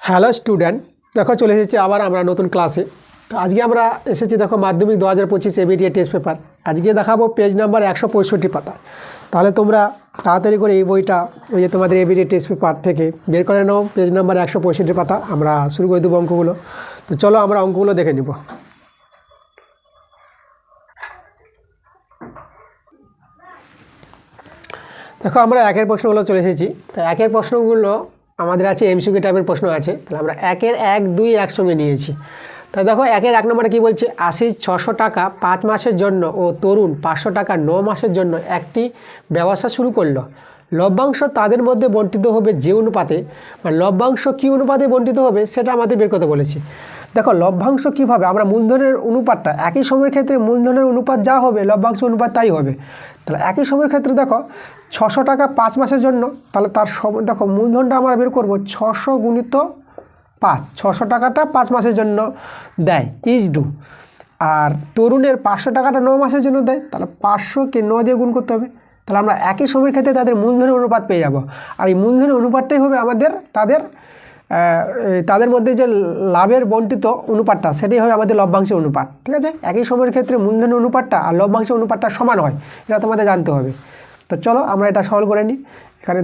Hello student, দেখো চলে এসেছি আবার আমরা নতুন ক্লাসে। তো আজকে আমরা এসেছি দেখো মাধ্যমিক 2025 এবিটিএ টেস্ট পেপার। আজকে দেখাবো পেজ নাম্বার 165 পাতা। তাহলে তোমরা তাড়াতাড়ি করে এই বইটা ওই যে তোমাদের এবিটিএ টেস্ট পেপার থেকে বের করে নাও, পেজ নাম্বার 165 পাতা। আমরা শুরু করে দেবো অঙ্কগুলো। তো চলো আমরা অঙ্কগুলো দেখে নিব। দেখো আমরা একের প্রশ্নগুলো চলে এসেছি। তো একের প্রশ্নগুলো আমাদের আছে এমসিকিউ টাইপের প্রশ্ন আছে। তাহলে আমরা একের 1, 2 একসঙ্গে নিয়েছি। তা দেখো একের 1 নম্বরে কী বলছে, আশিস 600 টাকা 5 মাসের জন্য ও তরুণ 500 টাকা 9 মাসের জন্য একটি ব্যবসা শুরু করলো। লভ্যাংশ তাদের মধ্যে বণ্টিত হবে যে অনুপাতে, মানে লভ্যাংশ কী অনুপাতে বণ্টিত হবে সেটা আমাদের বের করতে বলেছি। দেখো লভ্যাংশ কীভাবে, আমরা মূলধনের অনুপাতটা একই সময়ের ক্ষেত্রে মূলধনের অনুপাত যা হবে লভ্যাংশ অনুপাত তাই হবে। তাহলে একই সময়ের ক্ষেত্রে দেখো 600 টাকা 5 মাসের জন্য, তাহলে তার দেখো মূলধনটা আমরা বের করব 600 গুণিত 5, 600 টাকাটা 5 মাসের জন্য দেয় ইজ ডু। আর তরুণের 500 টাকাটা 9 মাসের জন্য দেয়, তাহলে 500কে 9 দিয়ে গুণ করতে হবে। তাহলে আমরা একই সময়ের ক্ষেত্রে তাদের মূলধনের অনুপাত পেয়ে যাব। আর এই মূলধনের অনুপাতটাই হবে আমাদের তাদের মধ্যে যে লাভের বণ্টিত অনুপাতটা সেটাই হবে আমাদের লভ্যাংশের অনুপাত। ঠিক আছে, একই সময়ের ক্ষেত্রে মূলধনের অনুপাতটা আর লভ্যাংশের অনুপাতটা সমান হয়, এটা তোমাদের জানতে হবে। তো চলো আমরা এটা সলভ করে নিই। এখানে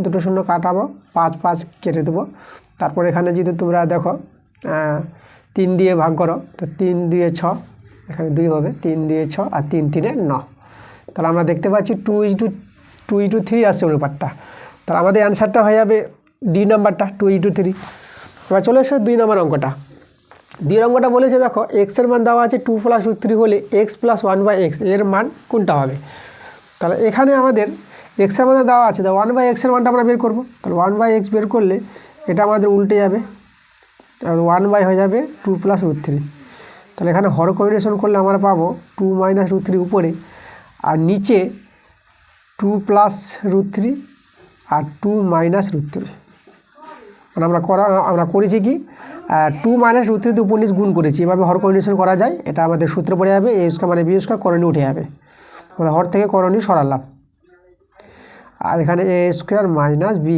দুটো শূন্য কাটাবো, 5 5 কেটে দেবো। তারপর এখানে যদি তোমরা দেখো 3 দিয়ে ভাগ করো, তো 3 দিয়ে 6, এখানে 2 হবে, 3 দিয়ে 6 আর 3 3 9। তাহলে আমরা দেখতে পাচ্ছি 2:3 আসছে অনুপাতটা। তাহলে আমাদের অ্যান্সারটা হয়ে যাবে ডি নাম্বারটা 2:3। এবার চলে এসো 2 নম্বর অঙ্কটা। 2 অঙ্কটা বলেছে দেখো এক্সের মান দেওয়া আছে 2 + √3 হলে x + 1/x এর মান কোনটা হবে। তাহলে এখানে আমাদের এক্সের মান দেওয়া আছে, 1/x এর মানটা আমরা বের করব। তাহলে 1/x বের করলে এটা আমাদের উল্টে যাবে, 1 হয়ে যাবে 2 + √3। তাহলে এখানে হর কম্বিনেশন করলে আমরা পাবো 2 - √3 উপরে, আর নিচে 2 + √3 আর 2 - √3। মানে আমরা করেছি কি 2 - √3 দিয়ে উপর নিচ গুণ করেছি, এভাবে হর কম্বিনেশন করা যায়। এটা আমাদের সূত্র পড়ে যাবে a² মানে b² করণী উঠে যাবে, মানে হর থেকে করণী সরালাম। আর এখানে a² - b²,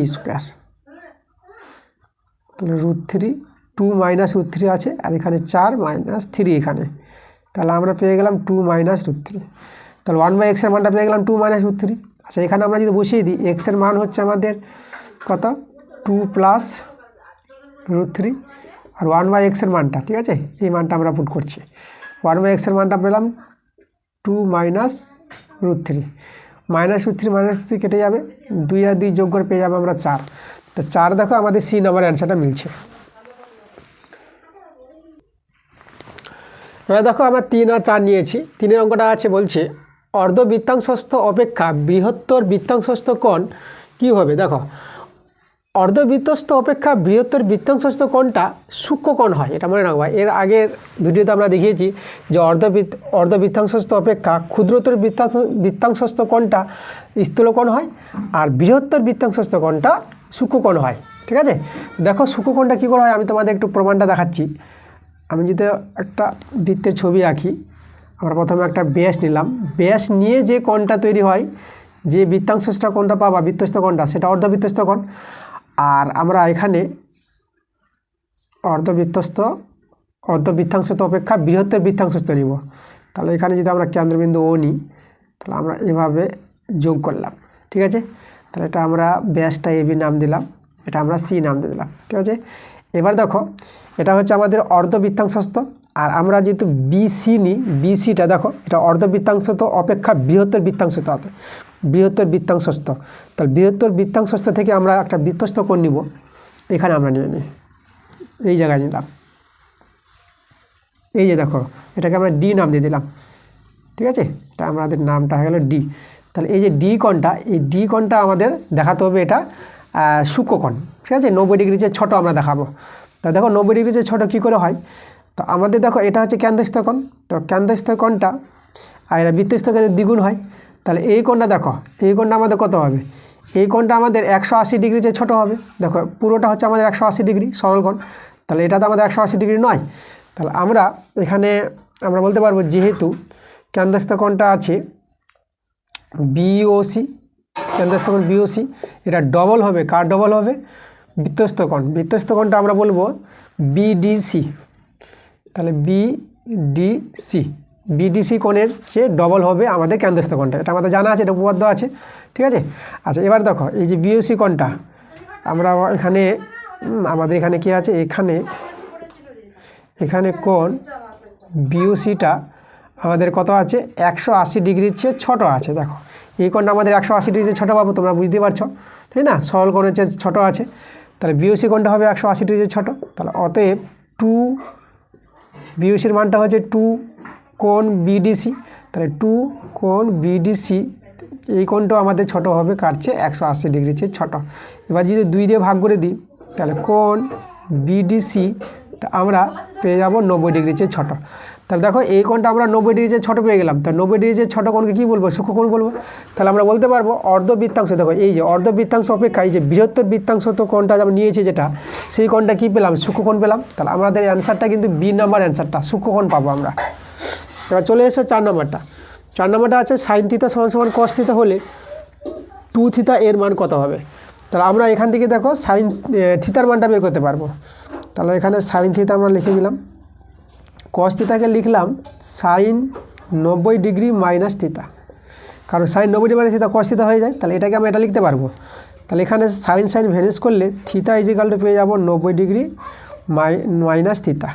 তাহলে √3 2 - √3 আছে, আর এখানে 4 - 3 এখানে। তাহলে আমরা পেয়ে গেলাম 2 - √3। তাহলে 1/x এর মানটা পেয়ে গেলাম 2 - √3। আচ্ছা এখানে আমরা যদি বসিয়ে দিই, x এর মান হচ্ছে আমাদের কত 2 + √3 আর 1/x এর মানটা, ঠিক আছে এই মানটা আমরা পুট করছি। 1/x এর মানটা পেলাম 2 - √3, -√3 কেটে যাবে, 2 আর 2 যোগ করে পেয়ে যাবে আমরা 4। তো 4 দেখো আমাদের সি নাম্বার অ্যান্সারটা মিলছে। এবার দেখো আমরা 3 আর 4 নিয়েছি। 3 অঙ্কটা আছে বলছে অর্ধবৃত্তাংশস্থ অপেক্ষা বৃহত্তর বৃত্তাংশস্থ কোণ কী হবে। দেখো অর্ধবৃত্তস্থ অপেক্ষা বৃহত্তর বৃত্তাংশস্থ কোণটা সূক্ষ্ম কোণ হয়, এটা মনে রাখবা। এর আগের ভিডিওতে আমরা দেখিয়েছি যে অর্ধবৃত্তাংশস্থ অপেক্ষা ক্ষুদ্রতর বৃত্তাংশস্থ কোণটা স্থূল কোণ হয়, আর বৃহত্তর বৃত্তাংশস্থ কোণটা সূক্ষ্ম কোণ হয়। ঠিক আছে, দেখো সূক্ষ্ম কোণটা কী করে হয় আমি তোমাদের একটু প্রমাণটা দেখাচ্ছি। আমি যদি একটা বৃত্তের ছবি আঁকি, আমরা প্রথমে একটা ব্যাস নিলাম, ব্যাস নিয়ে যে কোণটা তৈরি হয়, যে বৃত্তাংশস্থ কোণটা পাবা বৃত্তস্থ কোণটা, সেটা অর্ধবৃত্তস্থ কোণ। আর আমরা এখানে অর্ধবৃত্তাংশস্থ অপেক্ষা বৃহত্তর বৃত্তাংশস্থ নিব। তাহলে এখানে যদি আমরা কেন্দ্রবিন্দু ও নিই, তাহলে আমরা এভাবে যোগ করলাম। ঠিক আছে, তাহলে এটা আমরা ব্যাসটা এবি নাম দিলাম, এটা আমরা সি নাম দিয়ে দিলাম। ঠিক আছে, এবার দেখো এটা হচ্ছে আমাদের অর্ধবৃত্তাংশস্থ। আর আমরা যেহেতু বিসি নিই, বিসিটা দেখো এটা অর্ধবৃত্তাংশস্থ অপেক্ষা বৃহত্তর বৃত্তাংশস্থ, বৃহত্তর বৃত্তাংশস্থ। তাহলে বৃহত্তর বৃত্তাংশস্থ থেকে আমরা একটা বৃত্তস্থ কোণ নিব, এখানে আমরা নিয়ে নিই, এই জায়গায় নিলাম। এই যে দেখো এটাকে আমরা ডি নাম দিয়ে দিলাম। ঠিক আছে, এটা আমাদের নামটা হয়ে গেল ডি। তাহলে এই যে ডি কোণটা, এই ডি কোণটা আমাদের দেখাতে হবে এটা সূক্ষ্ম কোণ। ঠিক আছে, 90 ডিগ্রি যে ছোটো আমরা দেখাবো। তা দেখো 90 ডিগ্রি যে ছোটো কী করে হয়, তো আমাদের দেখো এটা হচ্ছে কেন্দ্রস্থ কোণ, তো কেন্দ্রস্থ কোণটা আর এটা বৃত্তস্থ কোণের দ্বিগুণ হয়। তাহলে এই কোণটা দেখো, এই কোণটা আমাদের কত হবে, এই কোণটা আমাদের 180 ডিগ্রি যে ছোটো হবে। দেখো পুরোটা হচ্ছে আমাদের 180 ডিগ্রি সরল কোণ, তাহলে এটা তো আমাদের 180 ডিগ্রি নয়। তাহলে আমরা এখানে আমরা বলতে পারবো যেহেতু কেন্দ্রস্থ কোণটা আছে বিওসি, কেন্দ্রস্থ কোণ বিওসি, এটা ডবল হবে, কার ডবল হবে বৃত্তস্থ কোণ, বৃত্তস্থ কোণটা আমরা বলবো বিডিসি। তাহলে বিডিসি, বিডিসি কোণের চেয়ে ডবল হবে আমাদের কেন্দ্রস্থ কোণটা, এটা আমাদের জানা আছে, এটা উপপাদ্য আছে, ঠিক আছে। আচ্ছা এবার দেখো এই যে বিওসি কোণটা আমরা এখানে আমাদের এখানে কি আছে, এখানে কোণ বিওসিটা আমাদের কত আছে, 180 ডিগ্রির চেয়ে ছোটো আছে। দেখো এই কোণটা আমাদের 180 ডিগ্রির চেয়ে ছোটো পাবো, তোমরা বুঝতে পারছো তাই না, সরল কোণের চেয়ে ছোটো আছে, তাহলে বিওসি কোণটা হবে 180 ডিগ্রির ছোটো। তাহলে অতএব 2 বিওসির মানটা হচ্ছে 2 কোণ বিডিসি, তাহলে 2 কোণ বিডিসি এই কোণটাও আমাদের ছোটো হবে, কাটছে 180 ডিগ্রির চেয়ে ছোটো। এবার যদি 2 দিয়ে ভাগ করে দিই তাহলে কোণ বিডিসি আমরা পেয়ে যাব 90 ডিগ্রির চেয়ে ছোটো। তাহলে দেখো এই কোণটা আমরা 90 ডিগ্রির চেয়ে ছোটো পেয়ে গেলাম, তাহলে 90 ডিগ্রির চেয়ে ছোটো কোণকে কী বলবো, সূক্ষ্মকোণ বলবো। তাহলে আমরা বলতে পারবো অর্ধবৃত্তাংশ। দেখো এই যে অর্ধবৃত্তাংশ অপেক্ষা এই যে বৃহত্তর বৃত্তাংশ তো কোণটা আমরা নিয়েছি যেটা, সেই কোণটা কী পেলাম, সূক্ষ্মকোণ পেলাম। তাহলে আমাদের অ্যান্সারটা কিন্তু বি নাম্বার অ্যান্সারটা, সূক্ষ্মকোণ পাবো আমরা। এবার চলে এসো 4 নম্বরটা। 4 নম্বরটা আছে সাইন থিটা সমান কস থিটা হলে 2 থিটা এর মান কত হবে। তাহলে আমরা এখান থেকে দেখো সাইন থিটার মানটা বের করতে পারবো। তাহলে এখানে সাইন থিটা আমরা লিখে দিলাম, কস থিটাকে লিখলাম সাইন 90 ডিগ্রি মাইনাস থিটা, কারণ sine 90 degree minus theta cos theta হয়ে যায়, তাহলে এটাকে আমরা এটা লিখতে পারবো। তাহলে এখানে সাইন ভ্যানিশ করলে থিটা ইজিক্যাল টু পেয়ে যাবো 90 ডিগ্রি মাইনাস থিটা।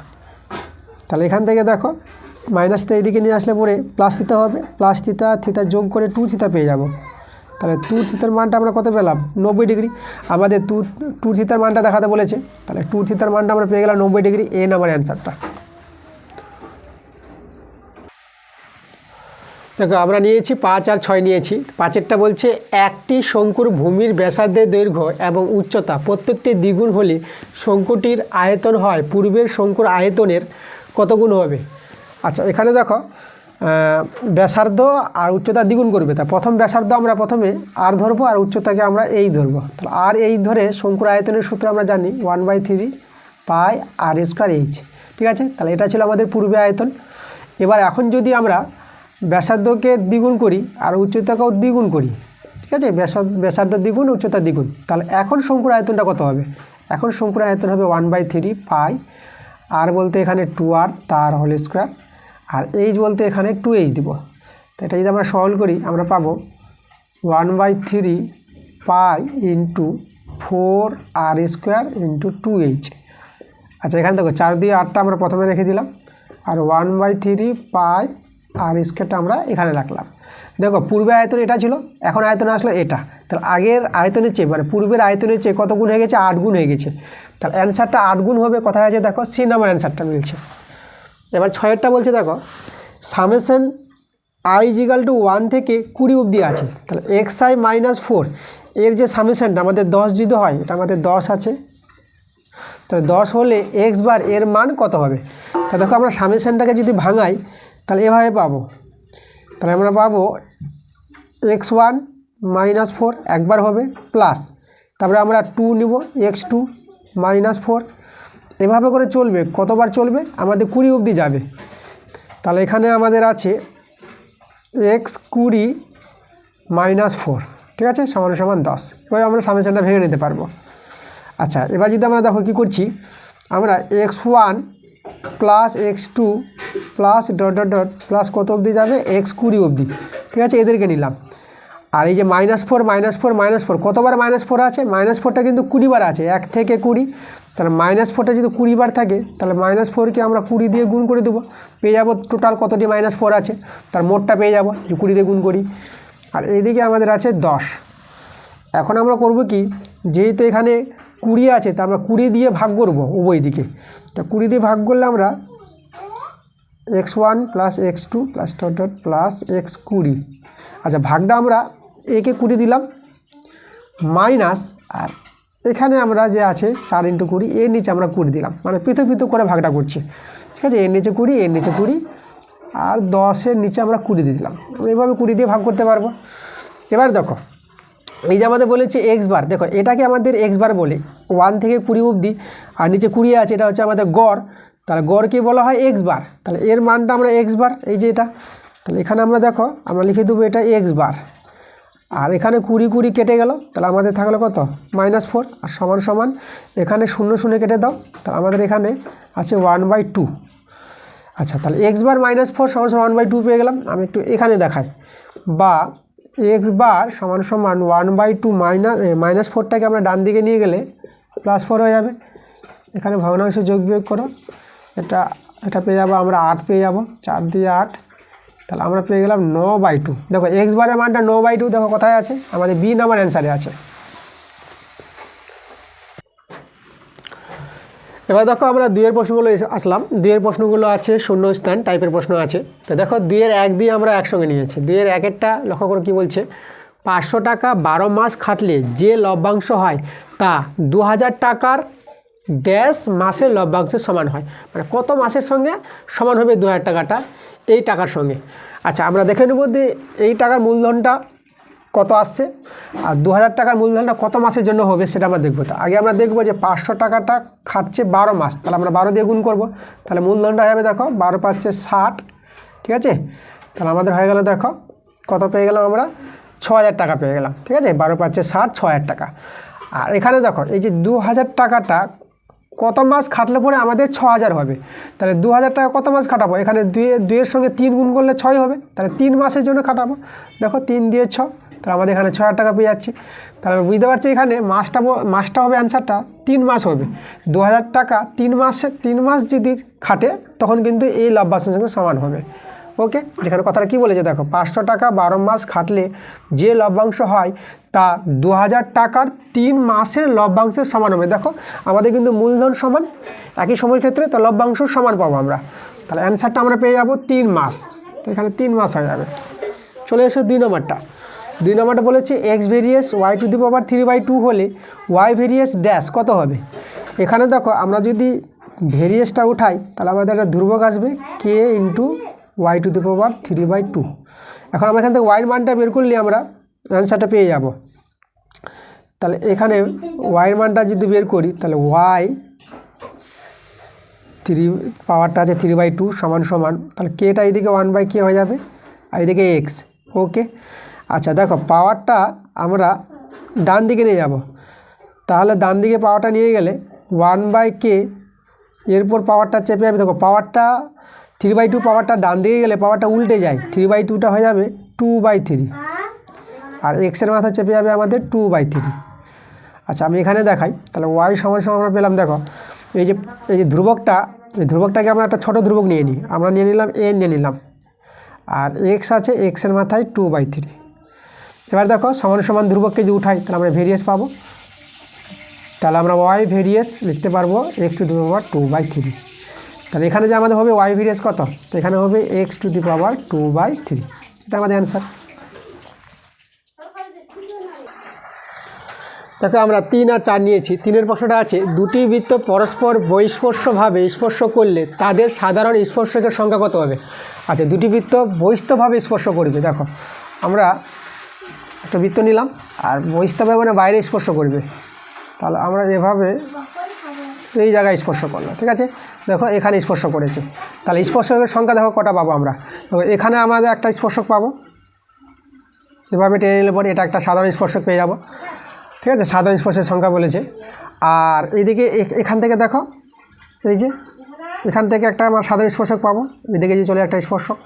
তাহলে এখান থেকে দেখো মাইনাস থিটা এদিকে নিয়ে আসলে পরে প্লাস থিটা হবে, প্লাস থিটা যোগ করে 2 থিটা পেয়ে যাব। তাহলে 2 থিটার মানটা আমরা কত পেলাম, 90 ডিগ্রি। আমাদের 2 থিটার মানটা দেখাতে বলেছে, তাহলে 2 থিটার মানটা আমরা পেয়ে গেলাম 90 ডিগ্রি, এ নাম্বার অ্যান্সারটা। দেখো আমরা নিয়েছি 5 আর 6 নিয়েছি। 5এরটা বলছে একটি শঙ্কুর ভূমির ব্যাসার্ধের দৈর্ঘ্য এবং উচ্চতা প্রত্যেকটি দ্বিগুণ হলে শঙ্কুটির আয়তন হয় পূর্বের শঙ্কুর আয়তনের কত গুণ হবে। আচ্ছা এখানে দেখো ব্যাসার্ধ আর উচ্চতা দ্বিগুণ করবে, তা প্রথম ব্যাসার্ধ আমরা প্রথমে আর ধরবো আর উচ্চতাকে আমরা এই ধরবো। তাহলে আর এই ধরে শঙ্কুর আয়তনের সূত্র আমরা জানি 1/3 পাই আর স্কোয়ার এইচ, ঠিক আছে। তাহলে এটা ছিল আমাদের পূর্বে আয়তন। এবার এখন যদি আমরা ব্যাসার্ধকে দ্বিগুণ করি আর উচ্চতাকেও দ্বিগুণ করি, ঠিক আছে, ব্যাসার্ধ দ্বিগুণ উচ্চতা দ্বিগুণ, তাহলে এখন শঙ্কুর আয়তনটা কত হবে, এখন শঙ্কুর আয়তন হবে 1/3 পাই আর বলতে এখানে 2r তার হোল স্কোয়ার, আর এইচ বলতে এখানে 2h দিব। তো এটা যদি আমরা সরল করি আমরা পাবো 1/3 pi into 4r square into 2h। আচ্ছা এখানে দেখো 4 দিয়ে 8টা আমরা প্রথমে রেখে দিলাম, আর 1/3 পাই আর স্কোয়ারটা আমরা এখানে রাখলাম। দেখো পূর্বে আয়তন এটা ছিল, এখন আয়তন আসলো এটা, তাহলে আগের আয়তনের চেয়ে মানে পূর্বের আয়তনের চেয়ে কত গুণ হয়ে গেছে, 8 গুণ হয়ে গেছে। তাহলে অ্যান্সারটা 8 গুণ হবে, কোথায় আছে দেখো সি নাম্বার অ্যান্সারটা মিলছে। এবার 6এরটা বলছে দেখো সামেশন আই ইজিক্যাল টু 1 থেকে 20 অবধি আছে। তাহলে xi মাইনাস 4 এর যে সামেশনটা আমাদের 10 যদি হয়, এটা আমাদের 10 আছে, তাহলে 10 হলে x বার এর মান কত হবে। তা দেখো আমরা সামেশনটাকে যদি ভাঙাই তাহলে এভাবে পাবো, তাহলে আমরা পাবো x1 মাইনাস 4 একবার হবে প্লাস, তারপরে আমরা 2 নিব x2 মাইনাস 4, এভাবে করে চলবে, কতবার চলবে আমাদের 20 অবধি যাবে। তাহলে এখানে আমাদের আছে x20 মাইনাস 4, ঠিক আছে, সমান সমান 10। এভাবে আমরা সামেশনটা ভেঙে নিতে পারবো। আচ্ছা এবার যদি আমরা দেখো কী করছি, আমরা x1 plus x2 plus dot dot dot plus কত অবধি যাবে, x20 অবধি, ঠিক আছে, এদেরকে নিলাম। আর এই যে -4 -4 কতবার -4 আছে, -4টা কিন্তু 20 বার আছে, 1 থেকে 20, তাহলে -4টা যদি 20 বার থাকে তাহলে -4কে আমরা 20 দিয়ে গুণ করে দেবো, পেয়ে যাবো টোটাল কতটি -4 আছে, তার মোটটা পেয়ে যাবো, 20 দিয়ে গুণ করি। আর এইদিকে আমাদের আছে 10। এখন আমরা করব কি, যেহেতু এখানে 20 আছে তা আমরা 20 দিয়ে ভাগ করব উভয় দিকে, তা 20 দিয়ে ভাগ করলে আমরা x1 plus x2 plus dot dot plus x20। আচ্ছা ভাগটা আমরা একে 20 দিলাম মাইনাস, আর এখানে আমরা যে আছে 4 × 20 এর নিচে আমরা 20 দিলাম, মানে পৃথক পৃথক করে ভাগটা করছি, ঠিক আছে, এর নিচে 20 এর নিচে 20 আর 10-এর নিচে আমরা 20 দিয়ে দিলাম। আমরা এইভাবে 20 দিয়ে ভাগ করতে পারবো। এবার দেখো এই যে আমাদের বলেছে এক্স বার, দেখো এটাকে আমাদের এক্স বার বলে 1 থেকে 20 অবধি, আর নিচে 20 আছে, এটা হচ্ছে আমাদের গড়, তাহলে গড়কে বলা হয় এক্স বার। তাহলে এর মানটা আমরা এক্স বার, এই যে এটা, তাহলে এখানে আমরা দেখো আমরা লিখে দেবো এটা এক্স বার, আর এখানে 20 20 কেটে গেল, তাহলে আমাদের থাকলো কত -4 আর সমান সমান এখানে 0 0 কেটে দাও, তাহলে আমাদের এখানে আছে 1/2। আচ্ছা, তাহলে x বার -4 সমান সমান 1/2 পেয়ে গেলাম। আমি একটু এখানে দেখাই, বা x বার সমান সমান 1/2 -4টাকে আমরা ডান দিকে নিয়ে গেলে +4 হয়ে যাবে। এখানে ভগ্নাংশ যোগ বিয়োগ করো, এটা পেয়ে যাবো আমরা 8 পেয়ে যাবো, 4 দিয়ে 8, তাহলে আমরা পেয়ে গেলাম 9/2। দেখো x বারের মানটা 9/2, দেখো কোথায় আছে, আমাদের বি নাম্বার অ্যান্সারে আছে। এবার দেখো আমরা 2-এর প্রশ্নগুলো আসলাম। 2-এর প্রশ্নগুলো আছে শূন্যস্থান টাইপের প্রশ্ন আছে। তো দেখো 2-এর 1 দিয়ে আমরা একসঙ্গে নিয়েছি। 2-এর 1-এরটা লক্ষ্য করে কী বলছে, 500 টাকা 12 মাস খাটলে যে লভ্যাংশ হয় তা 2000 টাকার ড্যাশ মাসের লভ্যাংশের সমান হয়। মানে কত মাসের সঙ্গে সমান হবে 2000 টাকাটা এই টাকার সঙ্গে। আচ্ছা, আমরা দেখে নেব যে এই টাকার মূলধনটা কত আসছে আর 2000 টাকার মূলধনটা কত মাসের জন্য হবে সেটা আমরা দেখবো। তো আগে আমরা দেখবো যে 500 টাকাটা খাটছে 12 মাস, তাহলে আমরা 12 দিয়ে গুণ করবো, তাহলে মূলধনটা হবে দেখো 12 5 60, ঠিক আছে। তাহলে আমাদের হয়ে গেল দেখো কত পেয়ে গেলাম আমরা, 6000 টাকা পেয়ে গেলাম, ঠিক আছে। 12 5 60, 6000 টাকা। আর এখানে দেখো এই যে 2000 টাকাটা কত মাস খাটলে পরে আমাদের 6000 হবে, তাহলে 2000 টাকা কত মাস খাটাবো, এখানে 2-এর সঙ্গে 3 গুণ করলে 6 হবে, তাহলে 3 মাসের জন্য খাটাবো। দেখো 3 দিয়ে 6, তাহলে আমাদের এখানে 6000 টাকা পেয়ে যাচ্ছি। তাহলে বুঝতে পারছি এখানে মাসটা হবে অ্যান্সারটা 3 মাস হবে। 2000 টাকা 3 মাস যদি খাটে তখন কিন্তু এই লভ্যাংশের সঙ্গে সমান হবে। ওকে, যেখানে কথাটা কী বলেছে দেখো, 500 টাকা 12 মাস খাটলে যে লভ্যাংশ হয় তা 2000 টাকার 3 মাসের লভ্যাংশের সমান হবে। দেখো আমাদের কিন্তু মূলধন সমান একই সময়ের ক্ষেত্রে, তো লভ্যাংশ সমান পাবো আমরা। তাহলে অ্যান্সারটা আমরা পেয়ে যাবো 3 মাস। তো এখানে 3 মাস হয়ে যাবে। চলে এসো 2 নম্বরটা। 2 নম্বরটা বলেছে x ভেরিয়েস y⁴ হলে y ভেরিয়েস ড্যাশ কত হবে। এখানে দেখো আমরা যদি ভেরিয়েসটা উঠাই তাহলে আমাদের একটা ধ্রুবক আসবে k × y⁴। এখন আমরা এখান থেকে y-এর মানটা বের করলে আমরা অ্যান্সারটা পেয়ে যাব। তাহলে এখানে y-এর মানটা যদি বের করি তাহলে পাওয়ারটা আছে 3/2 সমান সমান, তাহলে কেটা এইদিকে 1/k হয়ে যাবে আর এইদিকে x। ওকে, আচ্ছা দেখো পাওয়ারটা আমরা ডান দিকে নিয়ে যাব, তাহলে ডান দিকে পাওয়ারটা নিয়ে গেলে 1/k, এরপর পাওয়ারটা চেপে যাবে। দেখো পাওয়ারটা 3/2, পাওয়ারটা ডান দিকে গেলে পাওয়ারটা উল্টে যায়, 3/2টা হয়ে যাবে 2/3 আর এক্সের মাথা চেপে যাবে আমাদের 2/3। আচ্ছা আমি এখানে দেখাই, তাহলে y সমান সমান আমরা পেলাম। দেখো এই যে ধ্রুবকটা, এই ধ্রুবকটাকে আমরা একটা ছোট ধ্রুবক নিয়ে নিই, আমরা নিয়ে নিলাম a নিয়ে নিলাম, আর x আছে, এক্সের মাথায় 2/3। এবার দেখো সমান সমান ধ্রুবককে যে উঠাই তাহলে আমরা ভেরিয়েস পাবো, তাহলে আমরা y ভেরিয়েস লিখতে পারবো x⁴ 2/3। তাহলে এখানে যে আমাদের হবে y ভেরিয়েস কত, তো এখানে হবে x⁴ 2/3, এটা আমাদের অ্যান্সার। দেখো আমরা 3 আর 4 নিয়েছি। 3-এর প্রশ্নটা আছে দুটি বৃত্ত পরস্পর বহিঃস্পর্শভাবে স্পর্শ করলে তাদের সাধারণ স্পর্শকের সংখ্যা কত হবে। আচ্ছা দুটি বৃত্ত বহিস্থভাবে স্পর্শ করবে, দেখো আমরা একটা বৃত্ত নিলাম আর বহিস্থভাবে মানে বাইরে স্পর্শ করবে, তাহলে আমরা এভাবে এই জায়গায় স্পর্শ করলাম, ঠিক আছে। দেখো এখানে স্পর্শ করেছে, তাহলে স্পর্শকের সংখ্যা দেখো কটা পাবো আমরা। দেখো এখানে আমাদের একটা স্পর্শক পাবো, এভাবে টেনে নিলে পরে এটা একটা সাধারণ স্পর্শক পেয়ে যাবো, ঠিক আছে। সাধারণ স্পর্শের সংখ্যা বলেছে। আর এইদিকে এখান থেকে দেখো এই যে এখান থেকে একটা আমরা সাধারণ স্পর্শক পাবো, এদিকে যে চলে একটা স্পর্শক,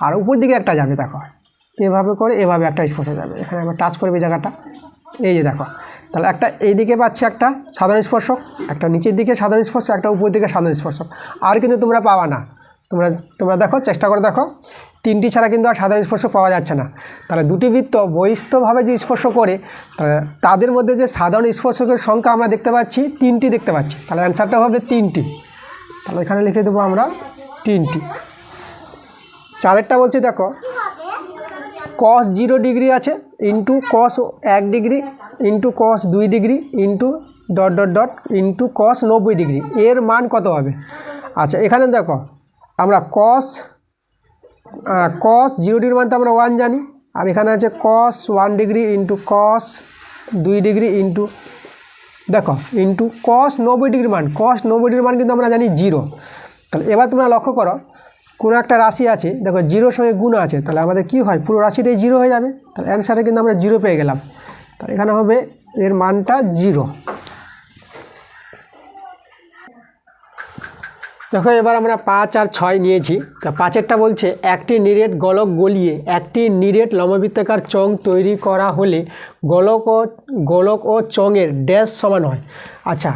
আর উপর দিকে একটা যাবে দেখো এভাবে করে, এভাবে একটা স্পর্শক যাবে, এখানে আমরা টাচ করবে জায়গাটা, এই যে দেখো। তাহলে একটা এইদিকে পাচ্ছি একটা সাধারণ স্পর্শক, একটা নিচের দিকে সাধারণ স্পর্শক, একটা উপর দিকে সাধারণ স্পর্শক, আর কিন্তু তোমরা পাবা না। তোমরা দেখো চেষ্টা করে দেখো, 3টি ছাড়া কিন্তু আর সাধারণ স্পর্শ পাওয়া যাচ্ছে না। তাহলে দুটি বৃত্ত বহিস্থভাবে যে স্পর্শ করে তাদের মধ্যে যে সাধারণ স্পর্শকের সংখ্যা আমরা দেখতে পাচ্ছি 3টি দেখতে পাচ্ছি, তাহলে অ্যান্সারটা হবে 3টি। তাহলে এখানে লিখে দেবো আমরা 3টি। 4-এরটা বলছি দেখো cos 0 ডিগ্রি আছে into cos 1 degree into cos 2 degree into ... into cos 90 degree, এর মান কত হবে। আচ্ছা এখানে দেখো আমরা cos 0 ডিগ্রির মান তো আমরা 1 জানি, আর এখানে আছে cos 1 degree into cos 2 degree into দেখো ইন্টু cos 90 ডিগ্রির মান, cos 90 ডিগ্রির মান কিন্তু আমরা জানি 0। তাহলে এবার তোমরা লক্ষ্য করো কোনো একটা রাশি আছে, দেখো জিরোর সঙ্গে গুণ আছে, তাহলে আমাদের কি হয়, পুরো রাশিটাই জিরো হয়ে যাবে। তাহলে অ্যান্সারে কিন্তু আমরা জিরো পেয়ে গেলাম। তাহলে এখানে হবে এর মানটা জিরো। দেখো এবার আমরা 5 আর 6 নিয়েছি। তা 5এরটা বলছে একটি নিরেট গোলক গলিয়ে একটি নিরেট লম্ববৃত্তাকার চং তৈরি করা হলে গোলক ও চঙের ড্যাশ সমান হয়। আচ্ছা,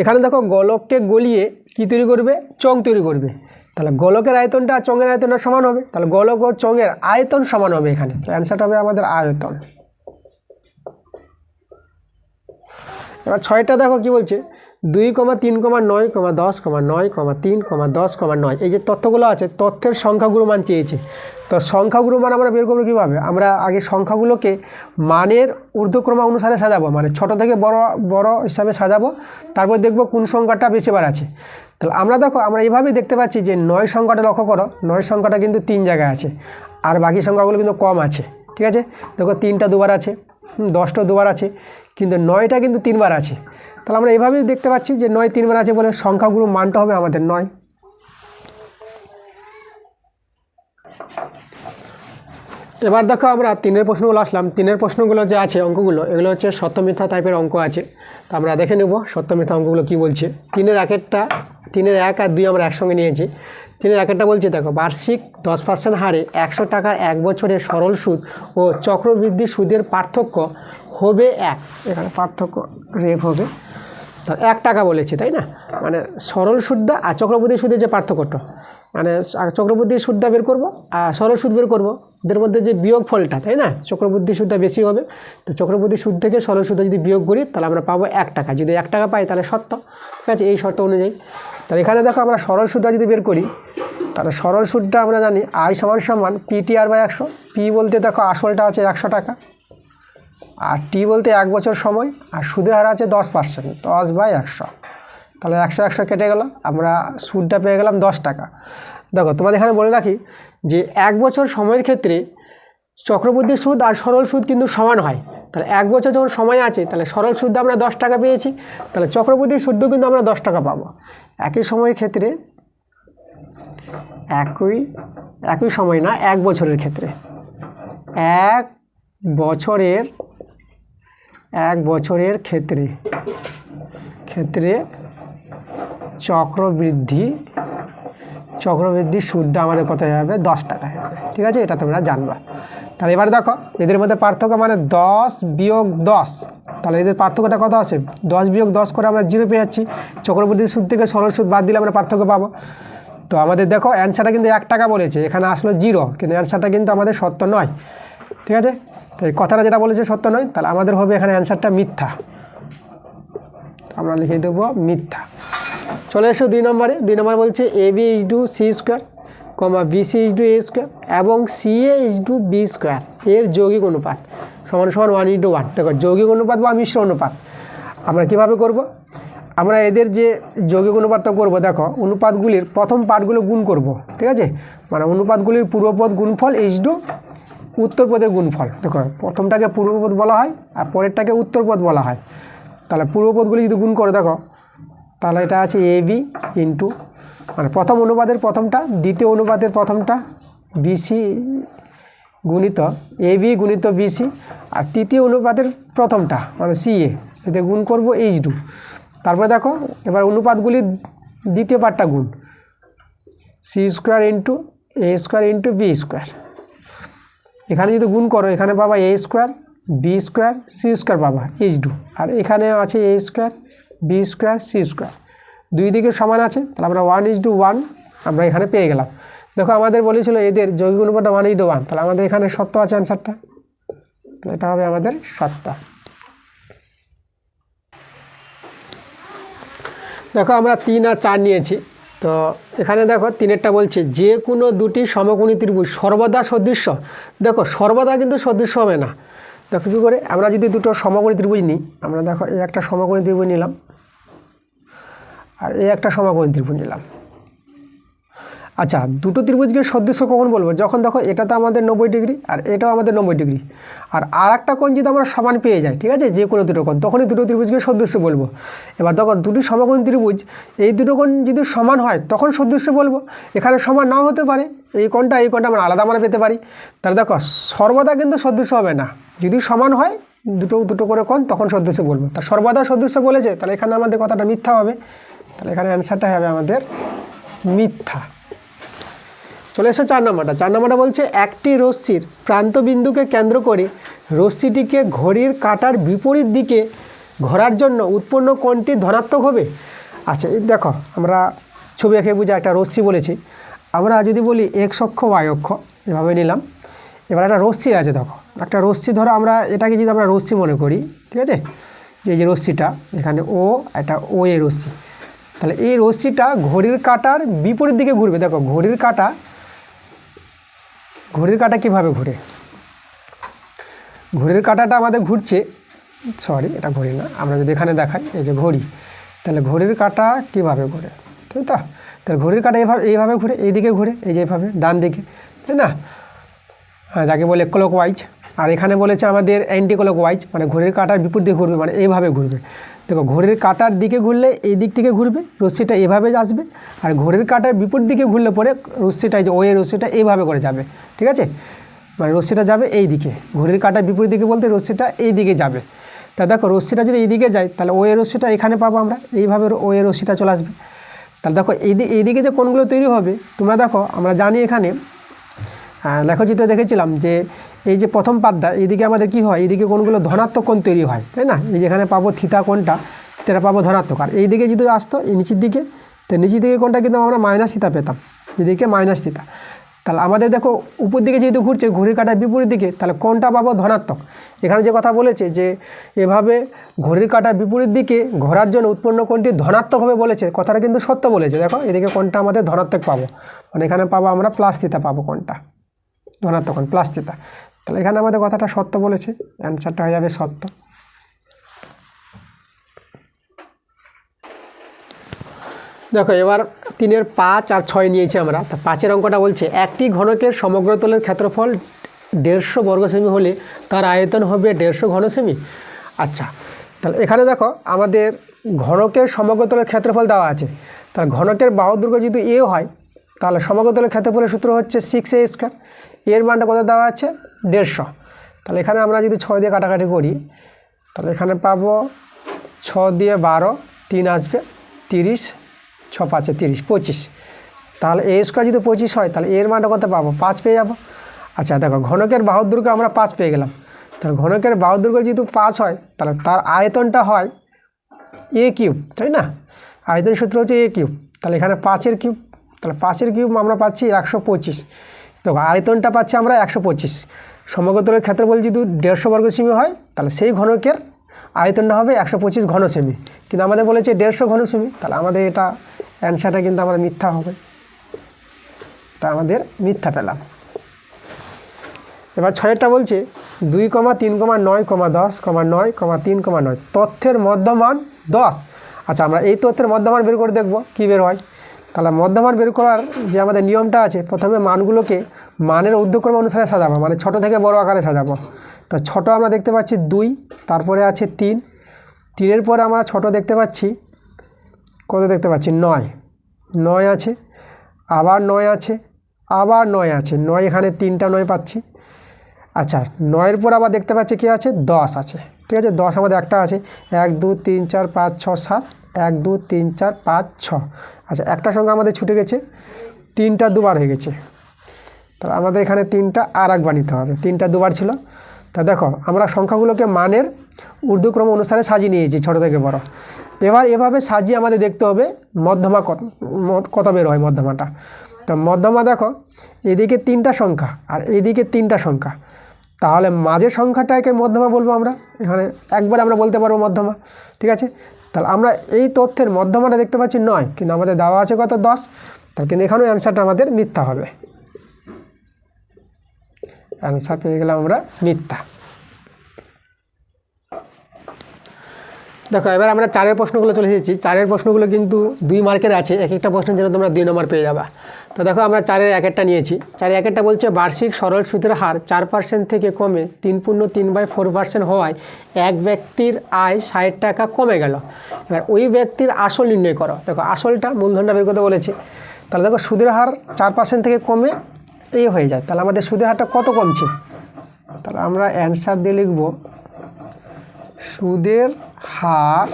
এখানে দেখো গোলককে গলিয়ে কি তৈরি করবে, চং তৈরি করবে। তাহলে গোলকের আয়তনটা আর চঙের আয়তনটা সমান হবে, তাহলে গোলক ও চঙের আয়তন সমান হবে। এখানে অ্যান্সারটা হবে আমাদের আয়তন। এবার 6টা দেখো কি বলছে, 2,3,9, 10,9, 3, 10,9। এই যে তথ্যগুলো আছে, তথ্যের সংখ্যাগুলো মান চেয়েছে। তো সংখ্যাগুলো মান আমরা বের করবো কীভাবে, আমরা আগে সংখ্যাগুলোকে মানের ঊর্ধ্বক্রম অনুসারে সাজাবো, মানে ছোট থেকে বড় হিসাবে সাজাবো, তারপর দেখবো কোন সংখ্যাটা বেশি বার আছে। তাহলে আমরা দেখো আমরা এইভাবেই দেখতে পাচ্ছি যে 9 সংখ্যাটা লক্ষ্য করো, 9 সংখ্যাটা কিন্তু 3 জায়গায় আছে, আর বাকি সংখ্যাগুলো কিন্তু কম আছে। ঠিক আছে, দেখো 3টা দুবার আছে, 10টা দুবার আছে, কিন্তু 9টা কিন্তু 3 বার আছে। তাহলে আমরা এইভাবেই দেখতে পাচ্ছি যে 9 3 বার আছে বলে সংখ্যাগুলো মানটা হবে আমাদের 9। এবার দেখো আমরা 3-এর প্রশ্নগুলো আসলাম। 3-এর প্রশ্নগুলো যে আছে অঙ্কগুলো, এগুলো হচ্ছে সত্য মিথ্যা টাইপের অঙ্ক আছে। তো আমরা দেখে নেব সত্য মিথ্যা অঙ্কগুলো কী বলছে। 3-এর 1 আর 2 আমরা একসঙ্গে নিয়েছি। 3-এর 1টা বলছে দেখো, বার্ষিক 10% হারে 100 টাকার 1 বছরের সরল সুদ ও চক্রবৃদ্ধি সুদের পার্থক্য হবে 1। এখানে পার্থক্য রেপ হবে, তা 1 টাকা বলেছে, তাই না? মানে সরল সুদটা আর চক্রবৃদ্ধি সুদের যে পার্থক্যটা, মানে চক্রবৃদ্ধি সুদটা বের করব আর সরল সুদ বের করব, এদের মধ্যে যে বিয়োগ ফলটা, তাই না? চক্রবৃদ্ধি সুদটা বেশি হবে, তো চক্রবৃদ্ধি সুদ থেকে সরল সুদটা যদি বিয়োগ করি তাহলে আমরা পাবো 1 টাকা। যদি 1 টাকা পাই তাহলে সত্য। ঠিক আছে, এই শর্ত অনুযায়ী। তাহলে এখানে দেখো আমরা সরল সুদটা যদি বের করি, তাহলে সরল সুদটা আমরা জানি আই সমান PTR/100। পি বলতে দেখো আসলটা আছে 100 টাকা, আর টি বলতে 1 বছর সময়, আর সুদের হার আছে 10%, 10/100। তাহলে 100 কেটে গেল, আমরা সুদটা পেয়ে গেলাম 10 টাকা। দেখো তোমাদের এখানে বলে রাখি যে 1 বছর সময়ের ক্ষেত্রে চক্রবৃদ্ধি সুদ আর সরল সুদ কিন্তু সমান হয়। তাহলে 1 বছর যখন সময় আছে, তাহলে সরল সুদ আমরা 10 টাকা পেয়েছি, তাহলে চক্রবৃদ্ধি সুদও কিন্তু আমরা 10 টাকা পাবো। একই সময়ের ক্ষেত্রে, একই সময় না, 1 বছরের ক্ষেত্রে, 1 বছরের ক্ষেত্রে চক্রবৃদ্ধি সুদটা আমাদের কত হবে, 10 টাকা হবে। ঠিক আছে, এটা তোমরা জানবা। তাহলে এবার দেখো এদের মধ্যে পার্থক্য মানে 10 বিয়োগ 10, তাহলে এদের পার্থক্যটা কত আছে, 10 বিয়োগ 10 করে আমরা 0 পেয়ে যাচ্ছি। চক্রবৃদ্ধি সুদ থেকে সরল সুদ বাদ দিলে আমরা পার্থক্য পাবো। তো আমাদের দেখো অ্যান্সারটা কিন্তু 1 টাকা বলেছে, এখানে আসলো 0, কিন্তু অ্যান্সারটা কিন্তু আমাদের সত্য নয়। ঠিক আছে, তো এই কথাটা যেটা বলেছে সত্য নয়, তাহলে আমাদের হবে এখানে অ্যান্সারটা মিথ্যা। আমরা লিখে দেবো মিথ্যা। চলে এসো 2 নম্বরে। 2 নম্বর বলছে AB/C², BC/A² এবং CA/B² এর যৌগিক অনুপাত সমান 1:1। দেখো যৌগিক অনুপাত বা মিশ্র অনুপাত আমরা কিভাবে করব, আমরা এদের যে যৌগিক অনুপাতটা করব, দেখো অনুপাতগুলির প্রথম পার্টগুলো গুণ করব। ঠিক আছে, মানে অনুপাতগুলির পূর্বপদ গুণফল উত্তরপদের গুণফল। দেখো প্রথমটাকে পূর্বপদ বলা হয় আর পরেরটাকে উত্তরপদ বলা হয়। তাহলে পূর্বপদগুলি যদি গুণ করে দেখো, তাহলে এটা আছে AB ইন্টু, মানে প্রথম অনুপাতের প্রথমটা, দ্বিতীয় অনুপাতের প্রথমটা BC গুণিত AB গুণিত BC, আর তৃতীয় অনুপাতের প্রথমটা মানে CA, এতে গুণ করব H2। তারপরে দেখো এবার অনুপাতগুলির দ্বিতীয় পার্টটা গুণ, C² into A² into B²। এখানে যদি গুণ করো এখানে পাবা A², B² C² পাবা H2, আর এখানে আছে A² B² C², দুই দিকে সমান আছে, তাহলে আমরা 1:1 আমরা এখানে পেয়ে গেলাম। দেখো আমাদের বলেছিল এদের যৌগিক অনুপাতটা 1:1, তাহলে আমাদের এখানে সত্য আছে অ্যান্সারটা, তাহলে এটা হবে আমাদের সত্য। দেখো আমরা 3 আর 4 নিয়েছি। তো এখানে দেখো 3-এরটা বলছে যে কোনো দুটি সমকোণী ত্রিভুজ সর্বদা সদৃশ্য। দেখো সর্বদা কিন্তু সদৃশ্য হবে না। দেখো কী করে, আমরা যদি দুটো সমকোণী ত্রিভুজ নিই, আমরা দেখো এই একটা সমকোণী ত্রিভুজ নিলাম আর এই একটা সমকোণী ত্রিভুজ নিলাম। আচ্ছা, দুটো ত্রিভুজকে সদৃশ্য কখন বলবো? যখন দেখো এটা তো আমাদের 90 ডিগ্রি আর এটাও আমাদের 90 ডিগ্রি, আর একটা কোণ যদি আমরা সমান পেয়ে যাই, ঠিক আছে, যে কোনো দুটো কোণ, তখনই দুটো ত্রিভুজকে সদৃশ্য বলবো। এবার দেখো দুটি সমকোণ ত্রিভুজ, এই দুটো কোণ যদি সমান হয় তখন সদৃশ্য বলবো। এখানে সমান নাও হতে পারে, এই কোণটা আমরা আলাদা মানে পেতে পারি। তাহলে দেখো সর্বদা কিন্তু সদৃশ্য হবে না, যদি সমান হয় দুটো করে কোণ তখন সদৃশ্য বলবো। তা সর্বদা সদৃশ্য বলেছে, তাহলে এখানে আমাদের কথাটা মিথ্যা হবে। তাহলে এখানে অ্যান্সারটা হবে আমাদের মিথ্যা। চলে এসে 4 নম্বরটা। 4 নম্বরটা বলছে একটি রশ্মির প্রান্তবিন্দুকে কেন্দ্র করে রশ্মিটিকে ঘড়ির কাঁটার বিপরীত দিকে ঘোরার জন্য উৎপন্ন কোণটি ধনাত্মক হবে। আচ্ছা, এই দেখো আমরা ছবি এঁকে বুঝে একটা রশ্মি বলেছি। আমরা যদি বলি এক্স অক্ষ ওয়াই অক্ষ এভাবে নিলাম। এবার একটা রশ্মি আছে, দেখো একটা রশ্মি, ধরো আমরা এটাকে যদি আমরা রশ্মি মনে করি, ঠিক আছে, এই যে রশ্মিটা এখানে ও, এটা ও এ রশ্মি। তাহলে এই রশ্মিটা ঘড়ির কাঁটার বিপরীত দিকে ঘুরবে। দেখো ঘড়ির কাঁটা কীভাবে ঘুরে? ঘড়ির কাঁটাটা আমাদের ঘুরছে, সরি এটা ঘড়ি না, আমরা যদি এখানে দেখাই এই যে ঘড়ি, তাহলে ঘড়ির কাঁটা কীভাবে ঘুরে, তাই তো? তাহলে ঘড়ির কাঁটা এইভাবে ঘুরে, এইদিকে ঘুরে, এই যে এইভাবে ডান দিকে, তাই না? হ্যাঁ, যাকে বলে ক্লকওয়াইজ। আর এখানে বলেছে আমাদের অ্যান্টি ক্লকওয়াইজ, মানে ঘড়ির কাঁটার বিপরীত দিকে ঘুরবে, মানে এইভাবে ঘুরবে। দেখো ঘড়ির কাঁটার দিকে ঘুরলে এই দিক থেকে ঘুরবে, রশ্মিটা এভাবে আসবে। আর ঘড়ির কাঁটার বিপরীত দিকে ঘুরলে পরে রশ্মিটা, এই যে ওই রশ্মিটা এইভাবে করে যাবে, ঠিক আছে, মানে রশ্মিটা যাবে এই দিকে। ঘড়ির কাঁটার বিপরীত দিকে বলতে রশ্মিটা এই দিকে যাবে। তা দেখো রশ্মিটা যদি এই দিকে যায়, তাহলে ওই রশ্মিটা এখানে পাবো আমরা, এইভাবে ওই রশ্মিটা চলে আসবে। তাহলে দেখো এইদিকে যে কোণগুলো তৈরি হবে, তোমরা দেখো আমরা জানি এখানে লেখচিত্রে দেখেছিলাম যে এই যে প্রথম পার্টটা, এইদিকে আমাদের কি হয়, এইদিকে কোণগুলো ধনাত্মক কোণ তৈরি হয়, তাই না? এই যেখানে পাবো থিতা কোণটা, সেটা পাবো ধনাত্মক। আর এইদিকে যদি আসতো এই নিচের দিকে, তো নিচের দিকে কোণটা কিন্তু আমরা মাইনাস থিতা পেতাম, এদিকে মাইনাস থিতা। তাহলে আমাদের দেখো উপর দিকে যেহেতু ঘুরছে ঘড়ির কাঁটার বিপরীত দিকে, তাহলে কোণটা পাবো ধনাত্মক। এখানে যে কথা বলেছে যে এভাবে ঘড়ির কাঁটার বিপরীত দিকে ঘোরার জন্য উৎপন্ন কোণটি ধনাত্মক হবে বলেছে, কথাটা কিন্তু সত্য বলেছে। দেখো এদিকে কোণটা আমাদের ধনাত্মক পাবো, মানে এখানে পাবো আমরা প্লাস থিতা পাবো, কোণটা ধনাত্মক কোণ প্লাস থিতা। তাহলে এখানে আমাদের কথাটা সত্য বলেছে, অ্যান্সারটা হয়ে যাবে সত্য। দেখো এবার 3-এর 5 আর 6 নিয়েছি আমরা। তা 5-এর অঙ্কটা বলছে একটি ঘনকের সমগ্রতলের ক্ষেত্রফল 150 বর্গ সেমি হলে তার আয়তন হবে 150 ঘন সেমি। আচ্ছা, তাহলে এখানে দেখো আমাদের ঘনকের সমগ্রতলের ক্ষেত্রফল দেওয়া আছে। তাহলে ঘনকের বাহুর দৈর্ঘ্য যদি এ হয়, তাহলে সমগ্রতলের ক্ষেত্রফলের সূত্র হচ্ছে 6a²। এর মানটা কত দেওয়া আছে? 150। তাহলে এখানে আমরা যদি 6 দিয়ে কাটাকাটি করি, তাহলে এখানে পাবো 6 দিয়ে 12, 3 আসবে 30, 6 5 30, 25। তাহলে a² যদি 25 হয়, তাহলে এর মানটা কত পাবো? 5 পেয়ে যাবো। আচ্ছা দেখো ঘনকের বাহুর দৈর্ঘ্য আমরা 5 পেয়ে গেলাম। তাহলে ঘনকের বাহুর দৈর্ঘ্য যেহেতু 5 হয়, তাহলে তার আয়তনটা হয় a³, তাই না? আয়তন সূত্র হচ্ছে a³। তাহলে এখানে 5-এর কিউব, তাহলে 5-এর কিউব আমরা পাচ্ছি 125। তো আয়তনটা পাচ্ছি আমরা 125। সমগ্রতলের ক্ষেত্রফল যদি 150 বর্গ সেমি হয়, তাহলে সেই ঘনকের আয়তনটা হবে 125 ঘন সেমি। কিন্তু আমাদের বলেছে 150 ঘন সেমি, তাহলে আমাদের এটা অ্যান্সারটা কিন্তু আমরা মিথ্যা হবে, তা আমাদের মিথ্যা পেলাম। এবার 6-এরটা বলছে 2, 3, 9, 10, 9, 3, 9 তথ্যের মধ্যমান 10। আচ্ছা, আমরা এই তথ্যের মধ্যমান বের করে দেখব কী বের হয়। তাহলে মধ্যমান বের করার যে আমাদের নিয়মটা আছে, প্রথমে মানগুলোকে মানের ঊর্ধ্বক্রম অনুসারে সাজাবো, মানে ছোট থেকে বড় আকারে সাজাবো। তো ছোট আমরা দেখতে পাচ্ছি 2, তারপরে আছে 3, 3-এর পরে আমরা ছোট দেখতে পাচ্ছি কত দেখতে পাচ্ছি 9, 9 আছে, আবার 9 আছে, আবার 9 আছে, 9 এখানে 3টা 9 পাচ্ছি। আচ্ছা 9-এর পর আবার দেখতে পাচ্ছি কি আছে? 10 আছে, ঠিক আছে। 10 আমাদের একটা আছে, 1 2 3 4 5 6 7, 1 2 3 4 5 6। আচ্ছা একটা সংখ্যা আমাদের ছুটে গেছে, 3টা দুবার হয়ে গেছে। তাহলে আমাদের এখানে 3টা আর একবার নিতে হবে, 3টা দুবার ছিল। তা দেখো আমরা সংখ্যাগুলোকে মানের ঊর্ধ্বক্রম অনুসারে সাজিয়ে নিয়েছি ছোট থেকে বড়। এবার এভাবে সাজিয়ে আমাদের দেখতে হবে মধ্যমা কত বের হয় মধ্যমাটা। তো মধ্যমা দেখো এদিকে 3টা সংখ্যা আর এইদিকে 3টা সংখ্যা, তাহলে মাঝের সংখ্যাটাকে মধ্যমা বলবো আমরা। এখানে একবার আমরা বলতে পারবো মধ্যমা, ঠিক আছে। তাহলে আমরা এই তথ্যের মধ্যমাটা দেখতে পাচ্ছি 9, কিন্তু আমাদের দেওয়া আছে কত? 10। তাহলে কিন্তু এখানেও অ্যান্সারটা আমাদের মিথ্যা হবে, অ্যান্সার পেয়ে গেলাম আমরা মিথ্যা। দেখো এবার আমরা 4-এর প্রশ্নগুলো চলে এসেছি। 4-এর প্রশ্নগুলো কিন্তু 2 মার্কের আছে, এক একটা প্রশ্নের জন্য তোমরা 2 নম্বর পেয়ে যাবা। তো দেখো আমরা 4-এর 1-একটা নিয়েছি। 4-এর 1-একটা বলছে বার্ষিক সরল সুদের হার 4% থেকে কমে 3.3/4% হওয়ায় এক ব্যক্তির আয় 60 টাকা কমে গেল। এবার ওই ব্যক্তির আসল নির্ণয় করো। দেখো আসলটা মূলধনটা বের করতে বলেছে। তাহলে দেখো সুদের হার 4% থেকে কমে এই হয়ে যায়, তাহলে আমাদের সুদের হারটা কত কমছে? তাহলে আমরা অ্যান্সার দিয়ে লিখব সুদের হার